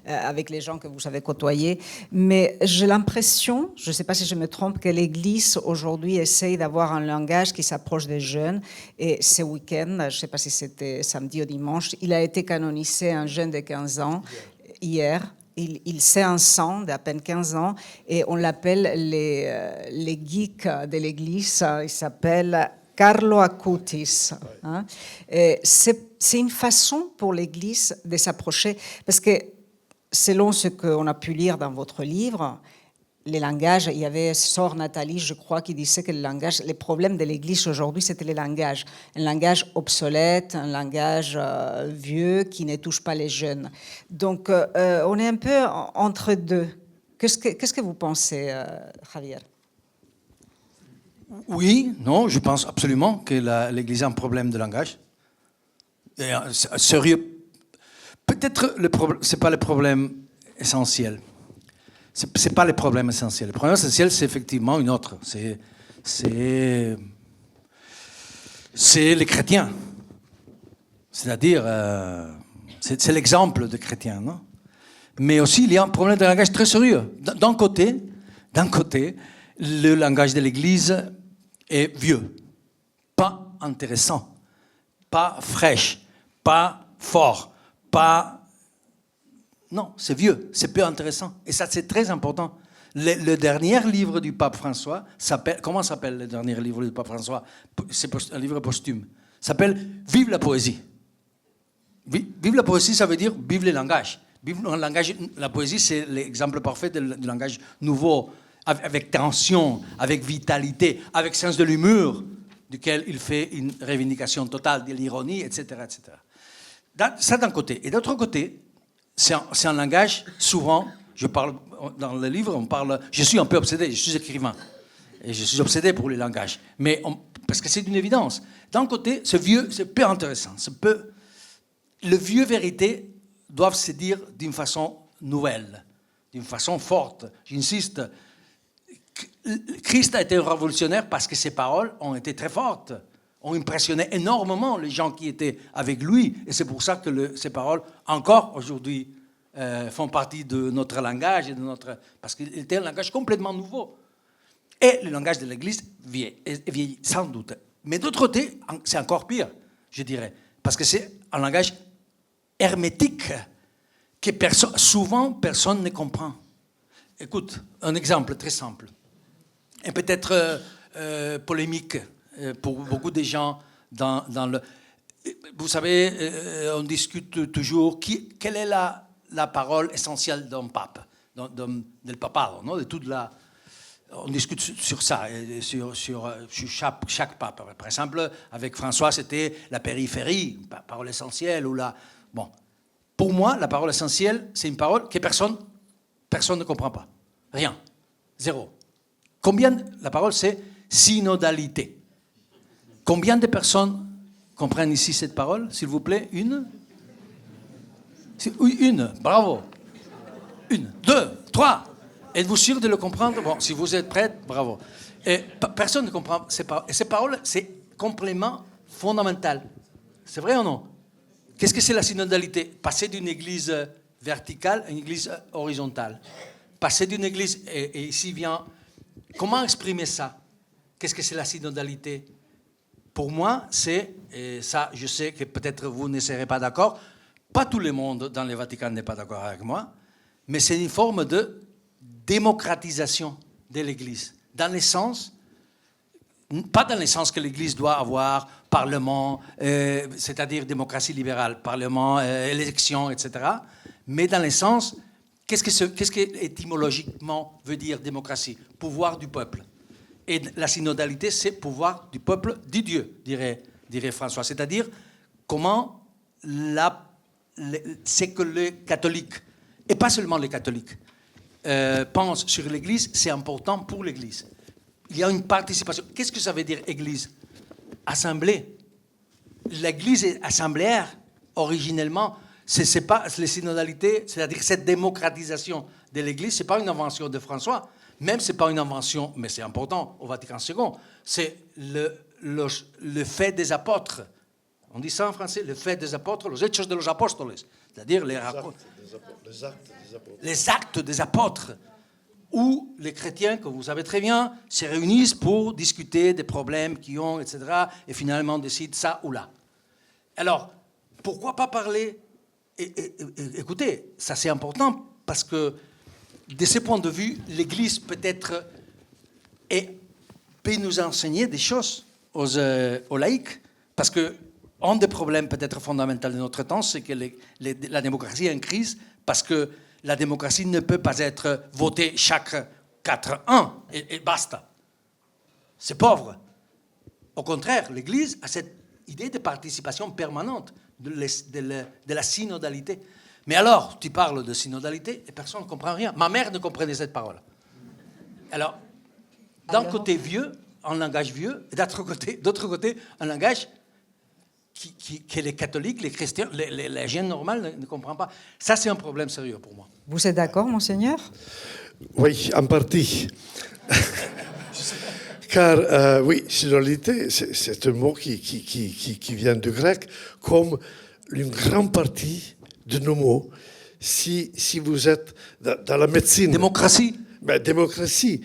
avec les gens que vous avez côtoyés. Mais j'ai l'impression, je ne sais pas si je me trompe, que l'Église aujourd'hui essaye d'avoir un langage qui s'approche des jeunes. Et ce week-end, je ne sais pas si c'était samedi ou dimanche, il a été canonisé un jeune de 15 ans hier. Il sait un sang d'à peine 15 ans et on l'appelle les geeks de l'Église. Il s'appelle Carlo Acutis. Hein? C'est une façon pour l'Église de s'approcher parce que selon ce qu'on a pu lire dans votre livre, les langages, il y avait Sœur Nathalie, je crois, qui disait que les problèmes de l'Église aujourd'hui, c'était les langages. Un langage obsolète, un langage vieux qui ne touche pas les jeunes. Donc, on est un peu entre deux. Qu'est-ce que vous pensez, Javier? Oui, non, je pense absolument que l'Église a un problème de langage. Et, sérieux. Peut-être ce n'est pas le problème essentiel. C'est pas le problème essentiel. Le problème essentiel, c'est effectivement une autre. C'est les chrétiens. C'est-à-dire, c'est l'exemple de chrétiens, non? Mais aussi, il y a un problème de langage très sérieux. D'un côté, le langage de l'Église est vieux, pas intéressant, pas fraîche, pas fort, pas... Non, c'est vieux, c'est peu intéressant. Et ça, c'est très important. Le dernier livre du pape François s'appelle... Comment s'appelle le dernier livre du pape François? C'est un livre posthume. S'appelle « Vive la poésie ». Vive la poésie, ça veut dire « Vive le langage ». La poésie, c'est l'exemple parfait du langage nouveau, avec tension, avec vitalité, avec sens de l'humour, duquel il fait une revendication totale de l'ironie, etc., etc. Ça d'un côté. Et d'autre côté, c'est un langage, souvent, je parle, dans le livre, on parle, je suis un peu obsédé, je suis écrivain, et je suis obsédé pour les langages, parce que c'est une évidence. D'un côté, ce vieux, c'est peu intéressant, le vieux vérité doivent se dire d'une façon nouvelle, d'une façon forte. J'insiste, Christ a été révolutionnaire parce que ses paroles ont été très fortes, ont impressionné énormément les gens qui étaient avec lui. Et c'est pour ça que ces paroles, encore aujourd'hui, font partie de notre langage, parce qu'il était un langage complètement nouveau. Et le langage de l'Église vieillit, sans doute. Mais d'autre côté, c'est encore pire, je dirais, parce que c'est un langage hermétique que souvent personne ne comprend. Écoute, un exemple très simple, et peut-être polémique pour beaucoup de gens dans le... Vous savez, on discute toujours quelle est la parole essentielle d'un pape, del papado, non? De toute la... On discute sur ça, sur chaque pape. Par exemple, avec François, c'était la périphérie, parole essentielle, ou la... Bon, pour moi, la parole essentielle, c'est une parole que personne ne comprend pas. Rien. Zéro. La parole, c'est synodalité. Combien de personnes comprennent ici cette parole, s'il vous plaît? Une? Oui, une. Bravo. Une, deux, trois. Êtes-vous sûr de le comprendre? Bon, si vous êtes prêts, bravo. Et personne ne comprend ces paroles. Et ces paroles, c'est complément fondamental. C'est vrai ou non? Qu'est-ce que c'est la synodalité? Passer d'une église verticale à une église horizontale. Passer d'une église, et ici vient... Comment exprimer ça? Qu'est-ce que c'est la synodalité? Pour moi, c'est, et ça, je sais que peut-être vous ne serez pas d'accord, pas tout le monde dans le Vatican n'est pas d'accord avec moi, mais c'est une forme de démocratisation de l'Église, dans le sens Pas dans le sens que l'Église doit avoir parlement, c'est-à-dire démocratie libérale, parlement, élection, etc. Mais dans le sens, qu'est-ce que étymologiquement veut dire démocratie? Pouvoir du peuple. Et la synodalité, c'est pouvoir du peuple, du Dieu, dirait François. C'est-à-dire comment c'est que les catholiques, et pas seulement les catholiques, pensent sur l'Église, c'est important pour l'Église. Il y a une participation. Qu'est-ce que ça veut dire Église? Assemblée. L'Église est assembléaire, originellement. C'est pas les synodalités, c'est-à-dire cette démocratisation de l'Église, c'est pas une invention de François. Même c'est pas une invention, mais c'est important au Vatican II. C'est le fait des apôtres. On dit ça en français, le fait des apôtres, los hechos de los apóstoles, c'est-à-dire les actes des apôtres, où les chrétiens, comme vous savez très bien, se réunissent pour discuter des problèmes qu'ils ont, etc., et finalement décident ça ou là. Alors, pourquoi pas parler écoutez, ça c'est important, parce que de ce point de vue, l'Église peut-être peut nous enseigner des choses aux laïcs, parce que un des problèmes peut-être fondamentaux de notre temps, c'est que la démocratie est en crise, parce que la démocratie ne peut pas être votée chaque 4-1 et basta. C'est pauvre. Au contraire, l'Église a cette idée de participation permanente, de la synodalité. Mais alors, tu parles de synodalité et personne ne comprend rien. Ma mère ne comprenait cette parole. Alors, d'un côté vieux, un langage vieux, et d'autre côté, un langage que les catholiques, les chrétiens, les gens normaux ne comprennent pas. Ça, c'est un problème sérieux pour moi. Vous êtes d'accord, monseigneur? Oui, en partie. Car, oui, synodalité, c'est un mot qui vient du grec, comme une grande partie de nos mots. Si vous êtes dans la médecine... Démocratie. Démocratie.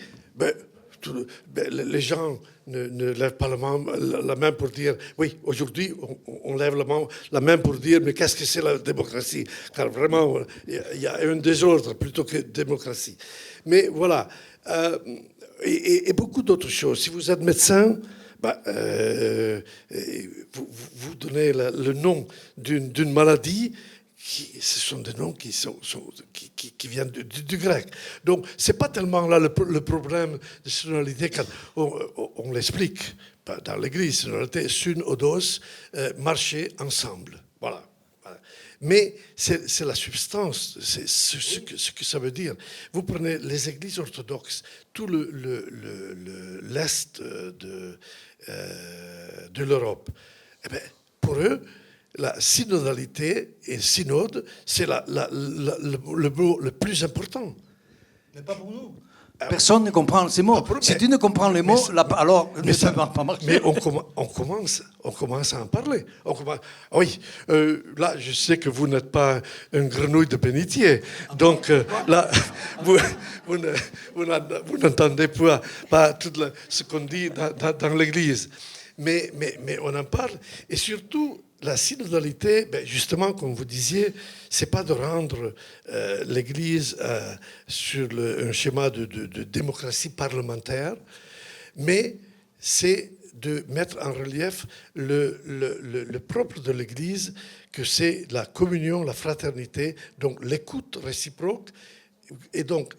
Les gens ne lèvent pas la main pour dire... Oui, aujourd'hui, on lève la main pour dire, mais qu'est-ce que c'est la démocratie? Car vraiment, il y a un désordre plutôt que démocratie. Mais voilà. Et beaucoup d'autres choses. Si vous êtes médecin, vous donnez le nom d'une maladie. Ce sont des noms qui viennent du grec. Donc, ce n'est pas tellement là le problème de synodalité quand on l'explique dans l'Église. Synodalité, synodos, marcher ensemble. Voilà. Mais c'est la substance, c'est ce que ça veut dire. Vous prenez les églises orthodoxes, tout l'Est de l'Europe. Eh bien, pour eux, la synodalité et synode, c'est le mot le plus important. Mais pas pour nous. Personne ne comprend ces mots. Si tu ne comprends les mots, alors ça ne va pas marcher. Mais on commence à en parler. Oui, là, je sais que vous n'êtes pas une grenouille de bénitier. Donc, là, vous n'entendez pas tout ce qu'on dit dans l'Église. Mais on en parle. Et surtout, la synodalité, justement, comme vous disiez, c'est pas de rendre l'Église sur un schéma de démocratie parlementaire, mais c'est de mettre en relief le propre de l'Église, que c'est la communion, la fraternité, donc l'écoute réciproque. Et donc,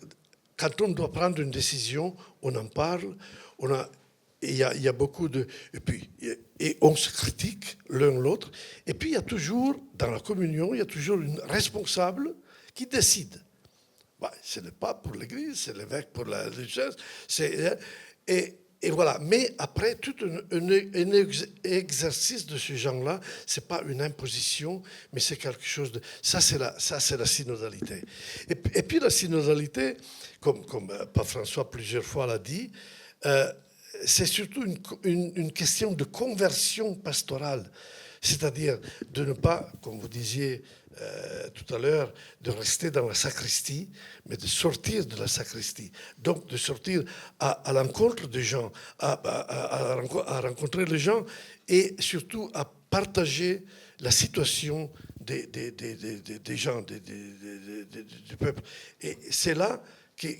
quand on doit prendre une décision, on en parle, il y a beaucoup de... Et on se critique l'un l'autre. Et puis, il y a toujours, dans la communion, il y a toujours une responsable qui décide. Ce n'est pas pour l'Église, c'est l'évêque pour la richesse. Et voilà. Mais après, tout un exercice de ce genre-là, ce n'est pas une imposition, mais c'est quelque chose de... Ça, c'est la synodalité. Et puis, la synodalité, comme Pape François plusieurs fois l'a dit, c'est surtout une question de conversion pastorale, c'est-à-dire de ne pas, comme vous disiez tout à l'heure, de rester dans la sacristie, mais de sortir de la sacristie. Donc de sortir à l'encontre des gens, à rencontrer les gens et surtout à partager la situation des gens, du peuple. Et c'est là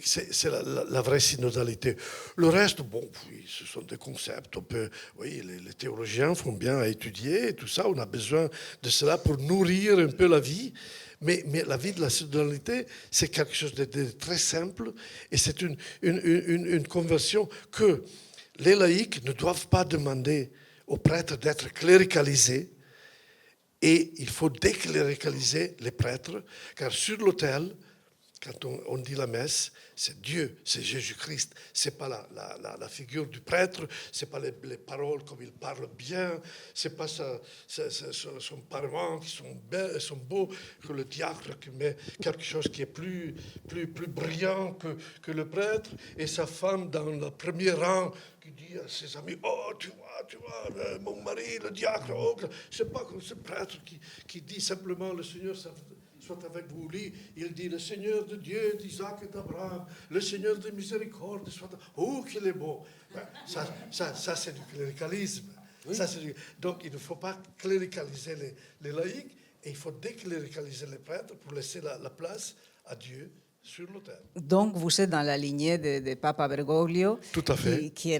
c'est la vraie synodalité. Le reste, bon, oui, ce sont des concepts. Oui, les théologiens font bien à étudier et tout ça. On a besoin de cela pour nourrir un peu la vie. Mais la vie de la synodalité, c'est quelque chose de très simple. Et c'est une conversion que les laïcs ne doivent pas demander aux prêtres d'être cléricalisés. Et il faut décléricaliser les prêtres, car sur l'autel, quand on dit la messe, c'est Dieu, c'est Jésus-Christ. C'est pas la figure du prêtre, c'est pas les paroles comme il parle bien, c'est pas son parement qui sont beaux, que le diacre qui met quelque chose qui est plus brillant que le prêtre, et sa femme dans le premier rang qui dit à ses amis, oh tu vois, mon mari, le diacre, oh, c'est pas comme ce prêtre qui dit simplement le Seigneur soit avec vous. Il dit le Seigneur de Dieu, d'Isaac et d'Abraham, le Seigneur de miséricorde, soit oh qu'il est beau. Ça c'est du cléricalisme. Oui. Donc il ne faut pas cléricaliser les laïcs, et il faut décléricaliser les prêtres pour laisser la place à Dieu sur l'autel. Donc vous êtes dans la lignée de Papa Bergoglio. Tout à fait. Qui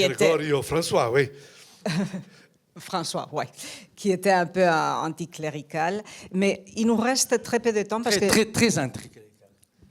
était François, oui. François, oui, qui était un peu anticlérical. Mais il nous reste très peu de temps parce que... Très anticlérical.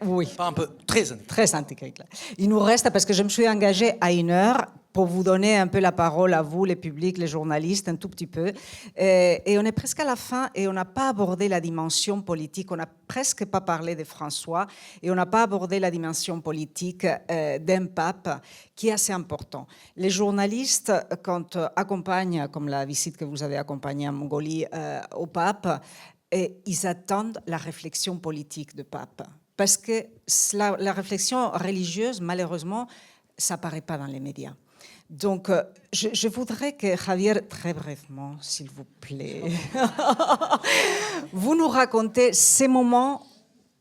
Oui. Pas un peu, très anticlérical. Très anticlérical. Il nous reste, parce que je me suis engagée à 1 heure pour vous donner un peu la parole à vous, les publics, les journalistes, un tout petit peu. Et on est presque à la fin et on n'a pas abordé la dimension politique. On n'a presque pas parlé de François et on n'a pas abordé la dimension politique d'un pape qui est assez important. Les journalistes, quand accompagnent, comme la visite que vous avez accompagnée en Mongolie au pape, ils attendent la réflexion politique du pape. Parce que la réflexion religieuse, malheureusement, ça n'apparaît pas dans les médias. Donc, je voudrais que Javier, très brièvement, s'il vous plaît, vous nous racontez ces moments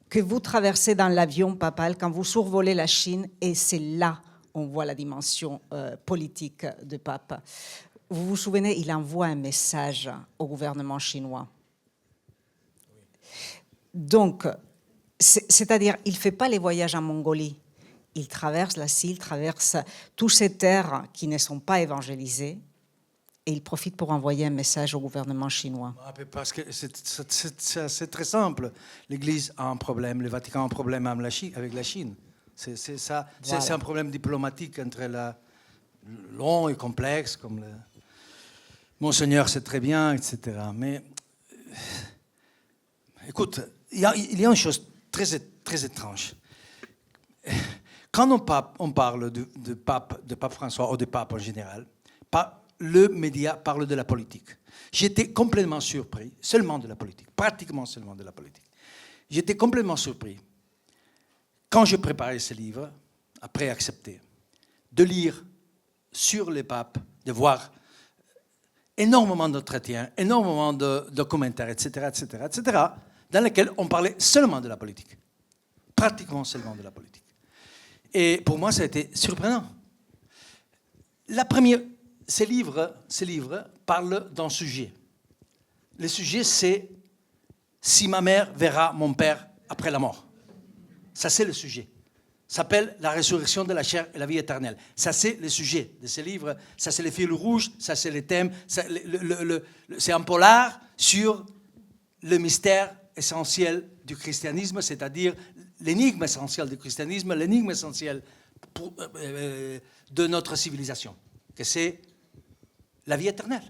que vous traversez dans l'avion papal quand vous survolez la Chine, et c'est là on voit la dimension politique du pape. Vous vous souvenez, il envoie un message au gouvernement chinois. Donc, c'est-à-dire, il ne fait pas les voyages en Mongolie. Il traverse l'Asie, il traverse toutes ces terres qui ne sont pas évangélisées, et il profite pour envoyer un message au gouvernement chinois. Parce que c'est très simple. L'Église a un problème, le Vatican a un problème avec la Chine. C'est ça. Voilà. C'est un problème diplomatique entre long et complexe, comme Monseigneur sait très bien, etc. Mais écoute, il y a une chose très étrange. Quand on parle de pape François ou de pape en général, le média parle de la politique. J'étais complètement surpris, seulement de la politique, pratiquement seulement de la politique. J'étais complètement surpris, quand je préparais ce livre, après accepter, de lire sur les papes, de voir énormément d'entretiens, énormément de commentaires, etc., dans lesquels on parlait seulement de la politique, pratiquement seulement de la politique. Et pour moi, ça a été surprenant. Ces livres parlent d'un sujet. Le sujet, c'est « Si ma mère verra mon père après la mort ». Ça, c'est le sujet. Ça s'appelle « La résurrection de la chair et la vie éternelle ». Ça, c'est le sujet de ces livres. Ça, c'est le fil rouge. Ça, c'est les thèmes. C'est un polar sur le mystère essentiel du christianisme, c'est-à-dire l'énigme essentielle du christianisme, l'énigme essentielle de notre civilisation, que c'est la vie éternelle.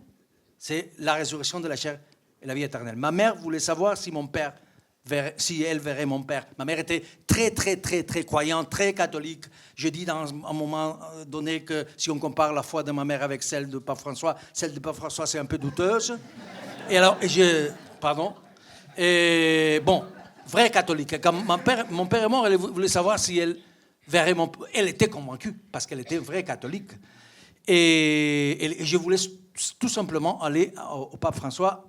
C'est la résurrection de la chair et la vie éternelle. Ma mère voulait savoir si elle verrait mon père. Ma mère était très croyante, très catholique. Je dis dans un moment donné que si on compare la foi de ma mère avec celle de Pape François, celle de Pape François, c'est un peu douteuse. Pardon. Et bon, vraie catholique. Quand mon père est mort, elle voulait savoir si elle verrait mon père. Elle était convaincue, parce qu'elle était vraie catholique. Et je voulais tout simplement aller au pape François,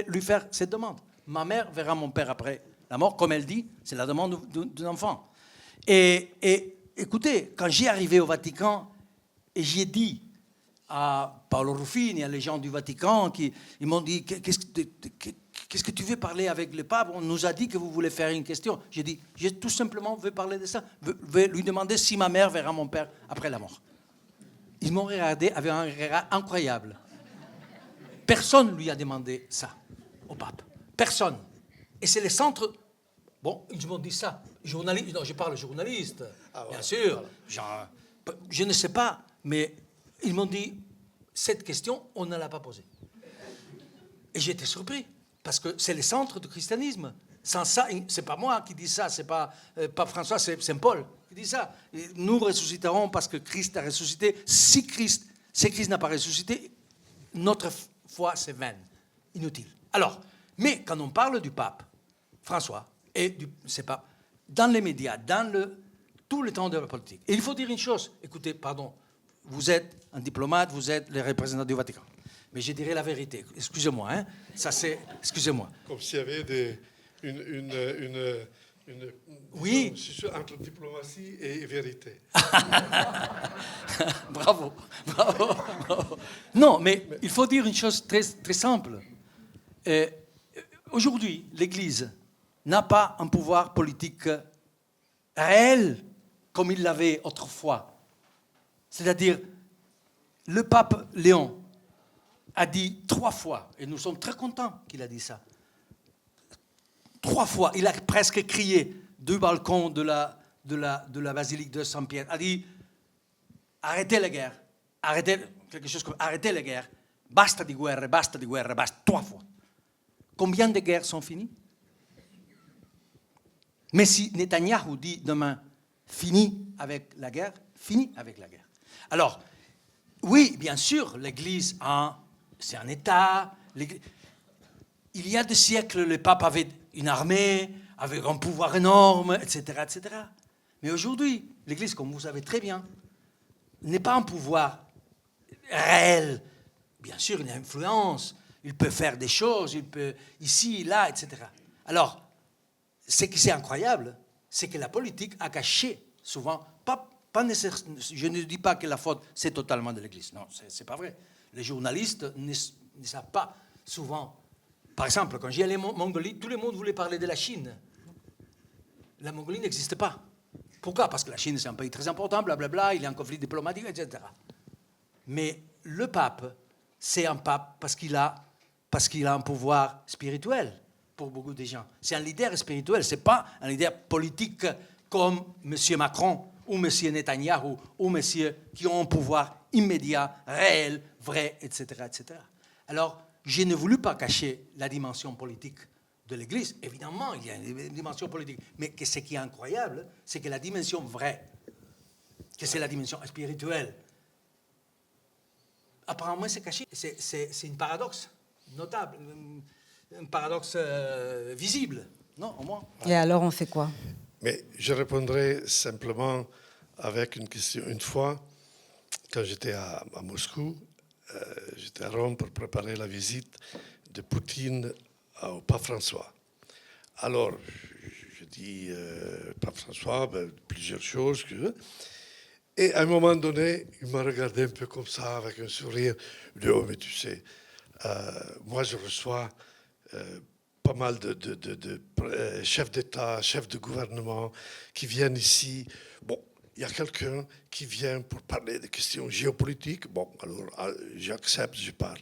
lui faire cette demande. Ma mère verra mon père après la mort, comme elle dit, c'est la demande d'un enfant. Et écoutez, quand j'ai arrivé au Vatican, et j'ai dit à Paolo Ruffini, à les gens du Vatican, ils m'ont dit, qu'est-ce que tu veux parler avec le pape? On nous a dit que vous voulez faire une question. J'ai dit, je tout simplement veux parler de ça. Veux lui demander si ma mère verra mon père après la mort. Ils m'ont regardé avec un regard incroyable. Personne lui a demandé ça au pape. Personne. Et c'est les centres... Bon, ils m'ont dit ça. Journaliste, non, je parle journaliste, bien sûr. Genre, je ne sais pas, mais ils m'ont dit, cette question, on ne l'a pas posée. Et j'étais surpris, parce que c'est le centre du christianisme. Sans ça, c'est pas moi qui dis ça, c'est pas Pape François, c'est Saint Paul qui dit ça. Et nous ressusciterons parce que Christ a ressuscité. Si Christ n'a pas ressuscité, notre foi, c'est vaine, inutile. Alors, mais quand on parle du pape François, et c'est pas dans les médias, tout le temps de la politique. Et il faut dire une chose, écoutez, pardon, vous êtes un diplomate, vous êtes le représentant du Vatican. Mais je dirais la vérité. Excusez-moi, hein. Ça c'est... Excusez-moi. Comme s'il y avait une oui. Disons, entre diplomatie et vérité. Bravo. Non, mais il faut dire une chose très, très simple. Aujourd'hui, l'Église n'a pas un pouvoir politique réel comme il l'avait autrefois. C'est-à-dire, le pape Léon a dit 3 fois, et nous sommes très contents qu'il a dit ça, 3 fois, il a presque crié du balcon de la basilique de Saint-Pierre, a dit arrêtez la guerre, arrêtez la guerre, basta di guerre, basta, 3 fois. Combien de guerres sont finies? Mais si Netanyahou dit demain fini avec la guerre, fini avec la guerre. Alors, oui, bien sûr, l'Église, c'est un État. Il y a des siècles, le pape avait une armée, avait un pouvoir énorme, etc., etc. Mais aujourd'hui, l'Église, comme vous savez très bien, n'est pas un pouvoir réel. Bien sûr, il a influence, il peut faire des choses, il peut ici, là, etc. Alors, ce qui est incroyable, c'est que la politique a caché souvent, pas nécessairement, je ne dis pas que la faute, c'est totalement de l'Église. Non, c'est pas vrai. Les journalistes ne savent pas souvent. Par exemple, quand j'y allais en Mongolie, tout le monde voulait parler de la Chine. La Mongolie n'existe pas. Pourquoi? Parce que la Chine, c'est un pays très important, blablabla, il y a un conflit diplomatique, etc. Mais le pape, c'est un pape parce qu'il a un pouvoir spirituel pour beaucoup de gens. C'est un leader spirituel, ce n'est pas un leader politique comme M. Macron ou M. Netanyahou ou M. qui ont un pouvoir immédiat, réel, vrai, etc., etc. Alors, je ne voulus pas cacher la dimension politique de l'Église. Évidemment, il y a une dimension politique. Mais ce qui est incroyable, c'est que la dimension vraie, que c'est la dimension spirituelle, apparemment, c'est caché. C'est un paradoxe notable, un paradoxe visible, non, au moins. Et alors, on fait quoi? Mais je répondrai simplement avec une question. Une fois, quand j'étais à Moscou, j'étais à Rome pour préparer la visite de Poutine au pape François. Alors, je dis pape François, plusieurs choses. Et à un moment donné, il m'a regardé un peu comme ça, avec un sourire. Il dit, oh, mais tu sais, moi je reçois pas mal de chefs d'État, chefs de gouvernement qui viennent ici. Bon, il y a quelqu'un qui vient pour parler des questions géopolitiques. Bon, alors j'accepte, je parle.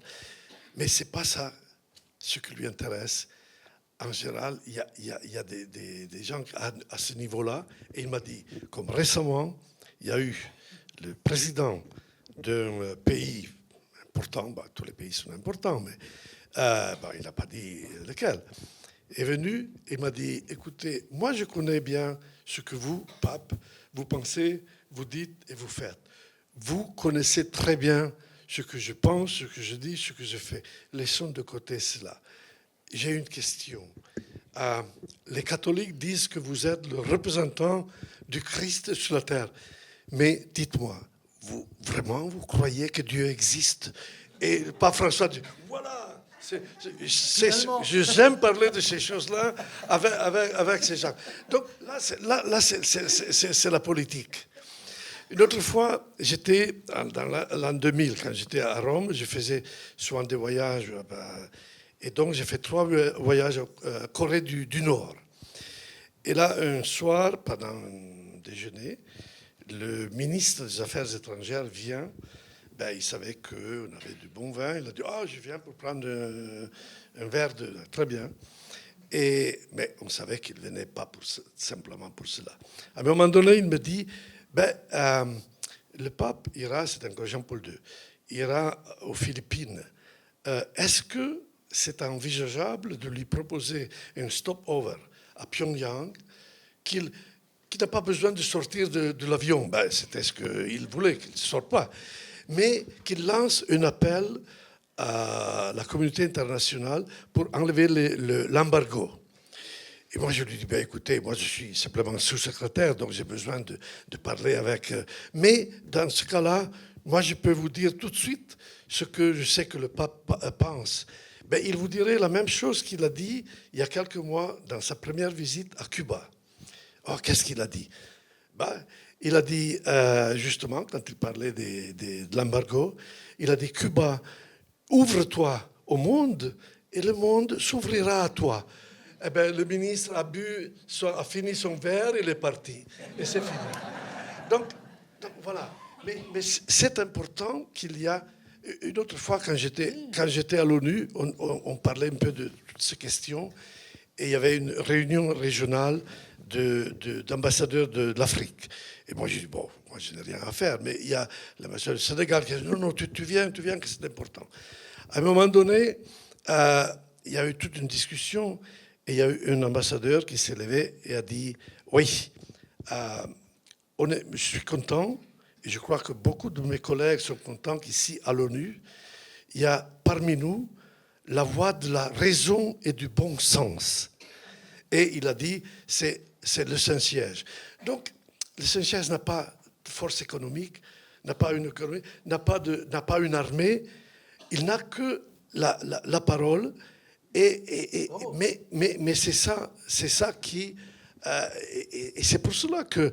Mais ce n'est pas ça ce qui lui intéresse. En général, il y a des gens à ce niveau-là. Et il m'a dit, comme récemment, il y a eu le président d'un pays important, tous les pays sont importants, mais il n'a pas dit lequel, est venu et m'a dit, écoutez, moi je connais bien ce que vous, pape, vous pensez, vous dites et vous faites. Vous connaissez très bien ce que je pense, ce que je dis, ce que je fais. Laissons de côté cela. J'ai une question. Les catholiques disent que vous êtes le représentant du Christ sur la terre. Mais dites-moi, vous croyez que Dieu existe? Et le pape François dit, voilà, j'aime parler de ces choses-là avec ces gens. Donc là c'est la politique. Une autre fois, j'étais dans l'an 2000, quand j'étais à Rome, je faisais souvent des voyages, Et donc, j'ai fait 3 voyages en Corée du Nord. Et là, un soir, pendant un déjeuner, le ministre des Affaires étrangères vient. Ben, il savait qu'on avait du bon vin. Il a dit, je viens pour prendre un verre de... Très bien. Mais on savait qu'il ne venait pas simplement pour cela. À un moment donné, il me dit, le pape ira, c'est encore Jean-Paul II, ira aux Philippines. Est-ce que c'est envisageable de lui proposer un stop-over à Pyongyang qui n'a pas besoin de sortir de l'avion? C'était ce qu'il voulait, qu'il ne sorte pas. Mais qu'il lance un appel à la communauté internationale pour enlever l'embargo. Et moi, je lui dis, écoutez, moi, je suis simplement sous-secrétaire, donc j'ai besoin de parler avec... Mais dans ce cas-là, moi, je peux vous dire tout de suite ce que je sais que le pape pense. Il vous dirait la même chose qu'il a dit il y a quelques mois dans sa première visite à Cuba. Qu'est-ce qu'il a dit? Il a dit, justement, quand il parlait de l'embargo, il a dit, Cuba, ouvre-toi au monde et le monde s'ouvrira à toi. Le ministre a fini son verre, il est parti. Et c'est fini. Donc voilà. Mais c'est important qu'il y a... Une autre fois, quand j'étais à l'ONU, on parlait un peu de toutes ces questions. Et il y avait une réunion régionale d'ambassadeurs de l'Afrique. Et moi, j'ai dit, moi, je n'ai rien à faire. Mais il y a l'ambassadeur du Sénégal qui a dit, non, tu viens, que c'est important. À un moment donné, il y a eu toute une discussion. Et il y a eu un ambassadeur qui s'est levé et a dit, oui, je suis content, et je crois que beaucoup de mes collègues sont contents qu'ici, à l'ONU, il y a parmi nous la voix de la raison et du bon sens. Et il a dit, c'est le Saint-Siège. Donc, le Saint-Siège n'a pas de force économique, n'a pas une armée, il n'a que la parole. Mais c'est ça qui... et c'est pour cela qu'il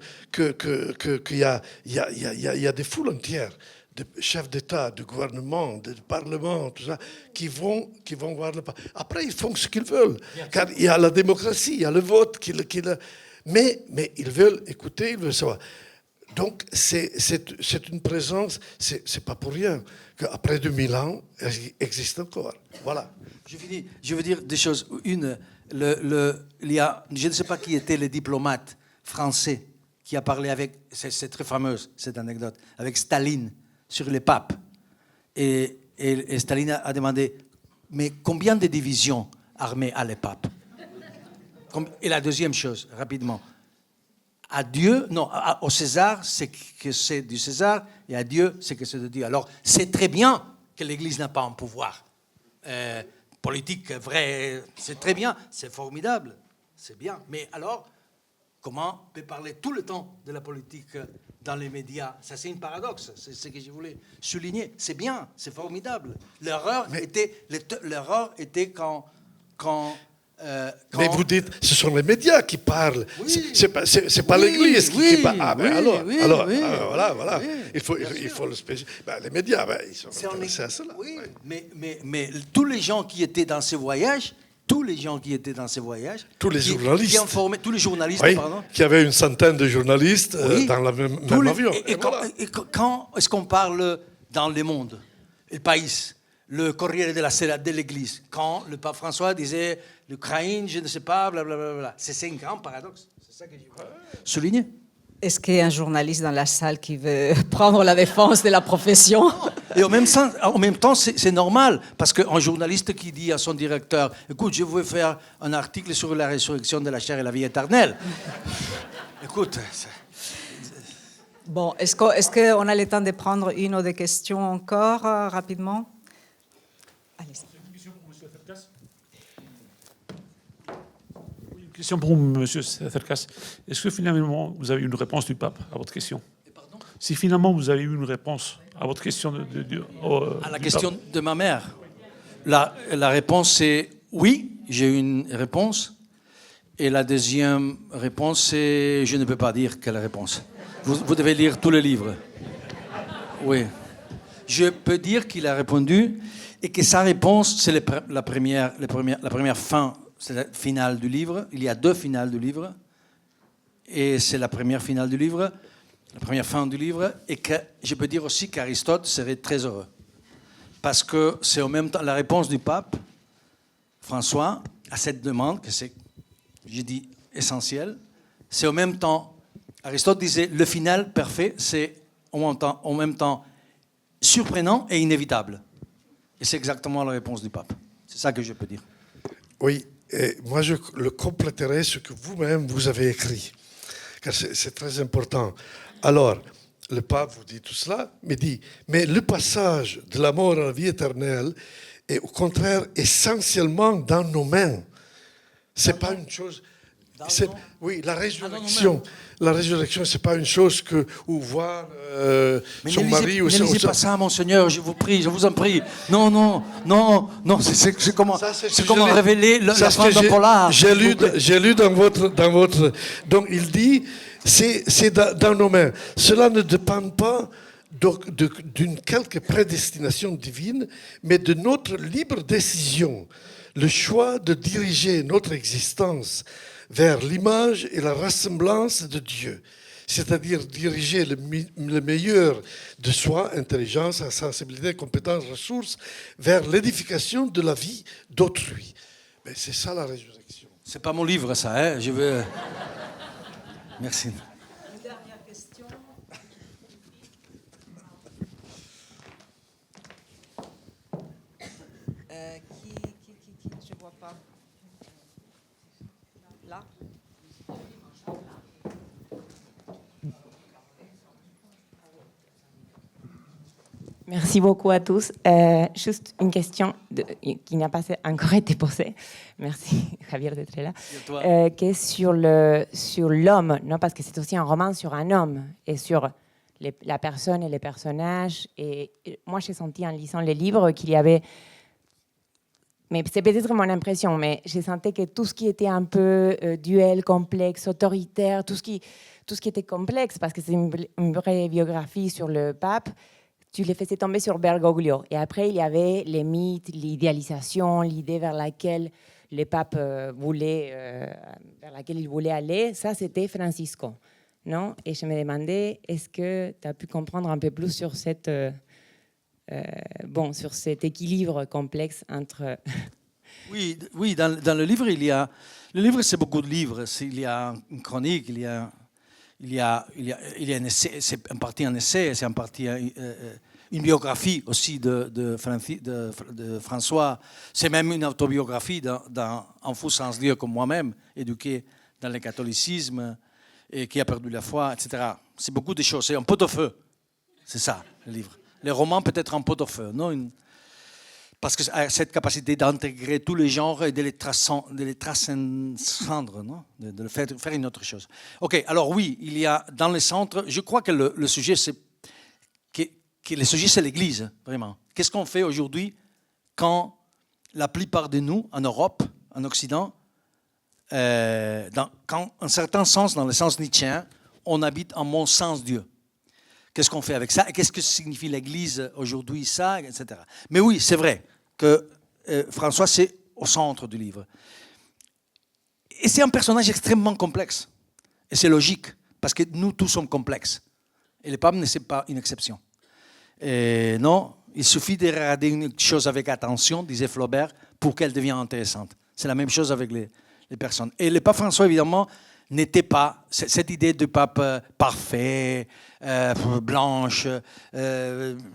y a des foules entières de chefs d'État, de gouvernement, de parlement, tout ça, qui vont voir le... Après, ils font ce qu'ils veulent, car il y a la démocratie, il y a le vote. Mais ils veulent écouter, ils veulent savoir. Donc, c'est une présence, c'est pas pour rien qu'après 2000 ans, elle existe encore. Voilà. Je veux dire des choses. Une, il y a, je ne sais pas qui était le diplomate français qui a parlé avec, c'est très fameuse cette anecdote, avec Staline sur les papes. Et Staline a demandé, mais combien de divisions armées a les papes? Et la deuxième chose, rapidement, à Dieu, non, au César, c'est que c'est du César, et à Dieu, c'est que c'est de Dieu. Alors, c'est très bien que l'Église n'a pas un pouvoir politique vrai, c'est très bien, c'est formidable, c'est bien. Mais alors, comment on peut parler tout le temps de la politique dans les médias? Ça, c'est un paradoxe, c'est ce que je voulais souligner. C'est bien, c'est formidable. L'erreur était quand mais vous dites, ce sont les médias qui parlent. Oui. C'est pas l'Église qui parle. Voilà. Oui. Il faut le spécifier. Les médias, ils sont intéressés à cela. Oui. Mais tous les gens qui étaient dans ces voyages, tous les journalistes, tous les journalistes, qui avaient une centaine de journalistes dans le même avion. Et quand est-ce qu'on parle dans le monde, le pays? Le Corriere della Sera de l'Église, quand le pape François disait l'Ukraine, je ne sais pas, blablabla. C'est un grand paradoxe. C'est ça que je veux souligner. Est-ce qu'il y a un journaliste dans la salle qui veut prendre la défense de la profession? Et en même temps, c'est normal, parce qu'un journaliste qui dit à son directeur, écoute, je veux faire un article sur la résurrection de la chair et la vie éternelle. Écoute... Bon, est-ce qu'on a le temps de prendre une ou deux questions encore rapidement? Une question pour M. Therkas. Est-ce que finalement, vous avez eu une réponse du pape à votre question? Si finalement, vous avez eu une réponse à votre question à la question pape de ma mère, la réponse est oui, j'ai eu une réponse. Et la deuxième réponse, c'est je ne peux pas dire quelle réponse. Vous devez lire tous les livres. Oui. je peux dire qu'il a répondu et que sa réponse, c'est la première fin, c'est la finale du livre. Il y a 2 finales du livre. Et c'est la première finale du livre, la première fin du livre. Et que je peux dire aussi qu'Aristote serait très heureux. Parce que c'est en même temps la réponse du pape François à cette demande, que c'est, je dis, essentiel. C'est en même temps, Aristote disait, le final parfait, c'est en même temps surprenant et inévitable. Et c'est exactement la réponse du pape. C'est ça que je peux dire. Oui, et moi je le compléterai ce que vous-même vous avez écrit, car c'est très important. Alors, le pape vous dit tout cela, mais dit, mais le passage de la mort à la vie éternelle est au contraire essentiellement dans nos mains. C'est pas une chose. Oui, la résurrection. La résurrection, c'est pas une chose que ou voir son mari ou ne lisez pas ça, monseigneur, je vous prie, je vous en prie. Non, c'est comment révéler la fin d'un polar. J'ai lu dans votre. Donc il dit, c'est dans nos mains. Cela ne dépend pas d'une quelque prédestination divine, mais de notre libre décision, le choix de diriger notre existence vers l'image et la ressemblance de Dieu, c'est-à-dire diriger le meilleur de soi, intelligence, sensibilité, compétence, ressources, vers l'édification de la vie d'autrui. Mais c'est ça la résurrection. C'est pas mon livre, ça, hein. Je veux. Merci. Une dernière question. Qui je vois pas. Là. Merci beaucoup à tous. Juste une question qui n'a pas encore été posée. Merci, Javier, d'être là. Qui est sur l'homme, non, parce que c'est aussi un roman sur un homme et sur la personne et les personnages. Et moi, j'ai senti en lisant les livres qu'il y avait... Mais c'est peut-être mon impression, mais j'ai senti que tout ce qui était un peu duel, complexe, autoritaire, tout ce qui était complexe, parce que c'est une vraie biographie sur le pape, tu les faisais tomber sur Bergoglio. Et après, il y avait les mythes, l'idéalisation, l'idée vers laquelle le pape vers laquelle il voulait aller. Ça, c'était Francisco, non? Et je me demandais, est-ce que tu as pu comprendre un peu plus sur cette... sur cet équilibre complexe entre... Oui, dans le livre, il y a... Le livre, c'est beaucoup de livres. Il y a une chronique, il y a un essai, c'est en partie un essai, c'est en partie une biographie aussi de François. C'est même une autobiographie d'un fou sans Dieu comme moi-même, éduqué dans le catholicisme et qui a perdu la foi, etc. C'est beaucoup de choses. C'est un pot-au-feu. C'est ça, le livre. Les romans peut être un pot-au-feu, non? Parce que cette capacité d'intégrer tous les genres et de les transcendre, non? De faire une autre chose. OK, alors oui, il y a dans les centres, je crois que le sujet, c'est l'Église, vraiment. Qu'est-ce qu'on fait aujourd'hui quand la plupart de nous, en Europe, en Occident, quand, en certain sens, dans le sens nietzschéen, on habite en mon sens Dieu? Qu'est-ce qu'on fait avec ça? Qu'est-ce que signifie l'Église aujourd'hui, ça, etc. Mais oui, c'est vrai que François, c'est au centre du livre. Et c'est un personnage extrêmement complexe. Et c'est logique, parce que nous tous sommes complexes. Et le pape ne c'est pas une exception. Et non, il suffit de regarder une chose avec attention, disait Flaubert, pour qu'elle devienne intéressante. C'est la même chose avec les personnes. Et le pape François, évidemment, n'était pas cette idée du pape parfait, blanche,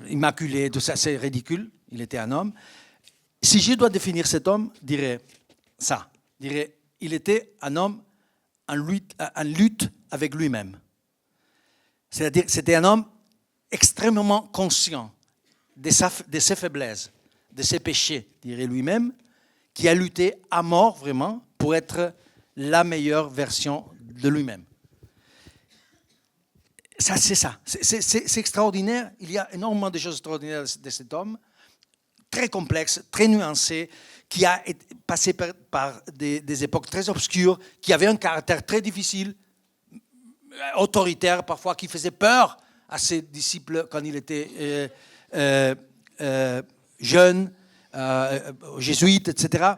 immaculé, tout ça, c'est ridicule. Il était un homme. Si je dois définir cet homme, dirais ça. Il était un homme en lutte avec lui-même. C'est-à-dire, c'était un homme extrêmement conscient de ses faiblesses, de ses péchés, dirait lui-même, qui a lutté à mort vraiment pour être la meilleure version de lui-même. Ça, c'est ça. C'est extraordinaire. Il y a énormément de choses extraordinaires de cet homme, très complexe, très nuancé, qui a passé par des époques très obscures, qui avait un caractère très difficile, autoritaire parfois, qui faisait peur à ses disciples quand il était jeunes, jésuites, etc.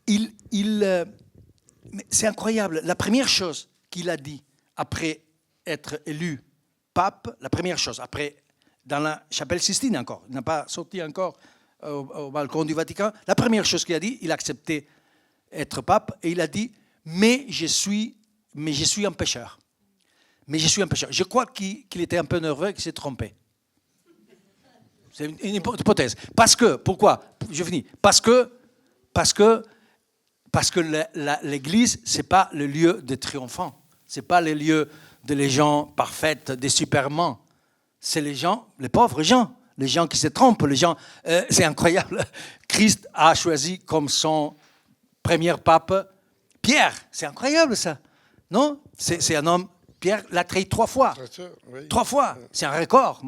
Mais c'est incroyable. La première chose qu'il a dit après être élu pape, la première chose, après, dans la chapelle Sistine encore, il n'a pas sorti encore au balcon du Vatican, la première chose qu'il a dit, il a accepté être pape et il a dit « mais je suis un pécheur ». Mais je suis un pécheur. Je crois qu'il était un peu nerveux et qu'il s'est trompé. C'est une hypothèse. Parce que, pourquoi? Je finis. Parce que l'Église, ce n'est pas le lieu des triomphants. Ce n'est pas le lieu des gens parfaits, des supermans. C'est les gens, les pauvres gens, les gens qui se trompent, les gens... c'est incroyable. Christ a choisi comme son premier pape Pierre. C'est incroyable, ça. Non? C'est un homme... Pierre l'a trahi 3 fois. Oui. 3 fois. C'est un record,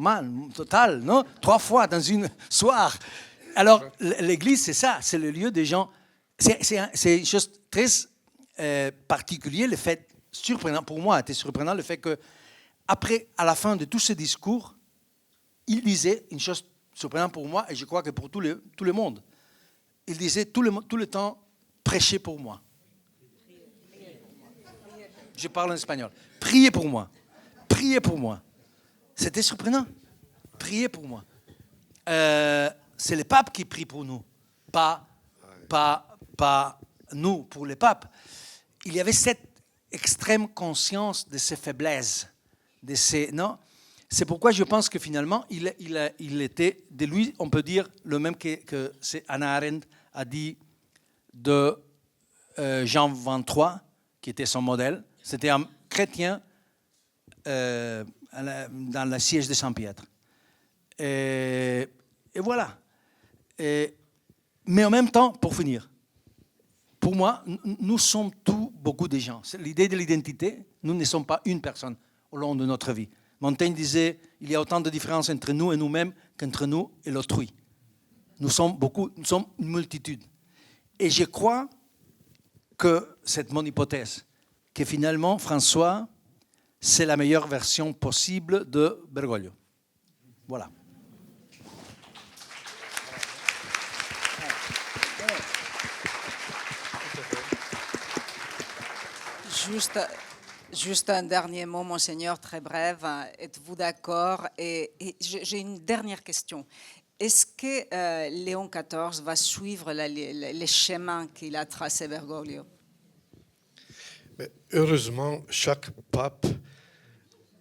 total, non? 3 fois dans une soirée. Alors, l'Église, c'est ça. C'est le lieu des gens... C'est une chose très particulière, le fait surprenant, pour moi, c'était surprenant le fait que, après, à la fin de tous ces discours, il disait une chose surprenante pour moi, et je crois que pour tout le monde. Il disait tout le temps, prêchez pour moi. Je parle en espagnol. Priez pour moi. Priez pour moi. C'était surprenant. Priez pour moi. C'est le pape qui prie pour nous, pas nous pour le pape. Il y avait cette extrême conscience de ses faiblesses, non. C'est pourquoi je pense que finalement, il était, de lui, on peut dire le même que Hannah Arendt a dit de Jean 23, qui était son modèle. C'était un chrétien dans le siège de Saint-Pierre. Et voilà. Mais en même temps, pour finir, pour moi, nous sommes tous beaucoup de gens. C'est l'idée de l'identité. Nous ne sommes pas une personne au long de notre vie. Montaigne disait, il y a autant de différences entre nous et nous-mêmes qu'entre nous et l'autrui. Nous sommes une multitude. Et je crois que c'est mon hypothèse, que finalement, François, c'est la meilleure version possible de Bergoglio. Voilà. Juste un dernier mot, Monseigneur, très bref. Êtes-vous d'accord? Et j'ai une dernière question. Est-ce que Léon XIV va suivre les chemins qu'il a tracés Bergoglio? Mais heureusement, chaque pape,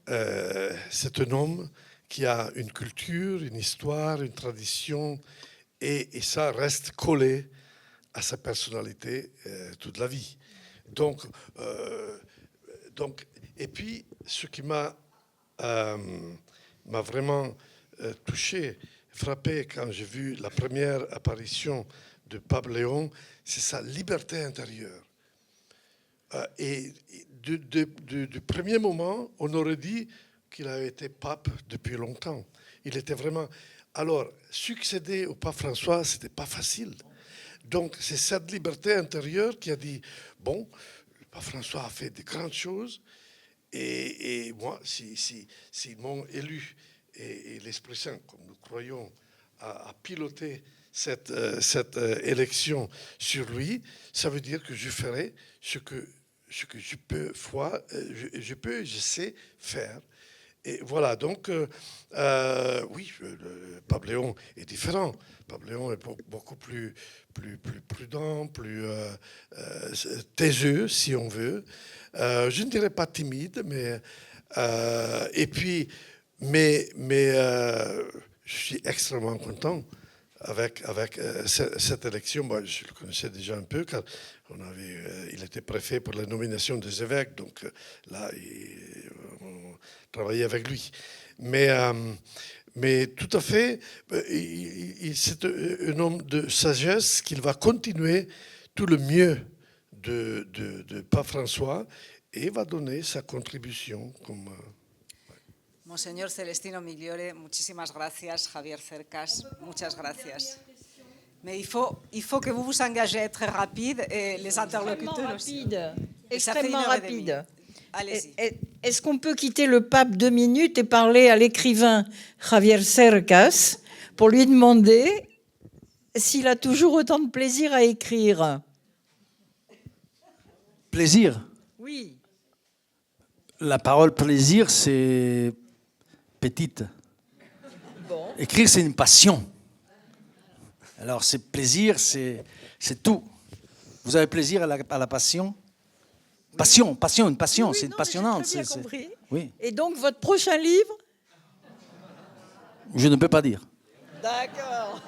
c'est un homme qui a une culture, une histoire, une tradition, et ça reste collé à sa personnalité toute la vie. Donc, et puis, ce qui m'a vraiment touché, frappé quand j'ai vu la première apparition de Pape Léon, c'est sa liberté intérieure. Et du premier moment, on aurait dit qu'il a été pape depuis longtemps. Il était vraiment... Alors, succéder au pape François, ce n'était pas facile. Donc, c'est cette liberté intérieure qui a dit, bon, le pape François a fait de grandes choses, et moi, s'ils m'ont élu, et l'Esprit Saint, comme nous croyons, a piloté cette élection sur lui, ça veut dire que je ferai ce que je peux, je sais faire. Et voilà, donc, oui, le Pape Léon est différent. Pape Léon est beaucoup plus prudent, plus taiseux, si on veut. Je ne dirais pas timide, mais je suis extrêmement content avec cette élection. Moi, je le connaissais déjà un peu, car il était préfet pour la nomination des évêques, donc là, on travaillait avec lui. Mais tout à fait, c'est un homme de sagesse qu'il va continuer tout le mieux de Pape François et va donner sa contribution comme... Monseñor Celestino Migliore, muchísimas gracias. Javier Cercas, muchas gracias. Mais il faut que vous vous engagez à être rapide et les interlocuteurs aussi. Extrêmement rapide. Allez-y. Est-ce qu'on peut quitter le pape 2 minutes et parler à l'écrivain Javier Cercas pour lui demander s'il a toujours autant de plaisir à écrire. Plaisir. Oui. La parole plaisir, c'est petite. Bon. Écrire, c'est une passion. Alors, c'est plaisir, c'est tout. Vous avez plaisir à la passion? Passion, une passion, Oui, c'est non, passionnant. j'ai très bien compris. Oui. Et donc, votre prochain livre? Je ne peux pas dire. D'accord.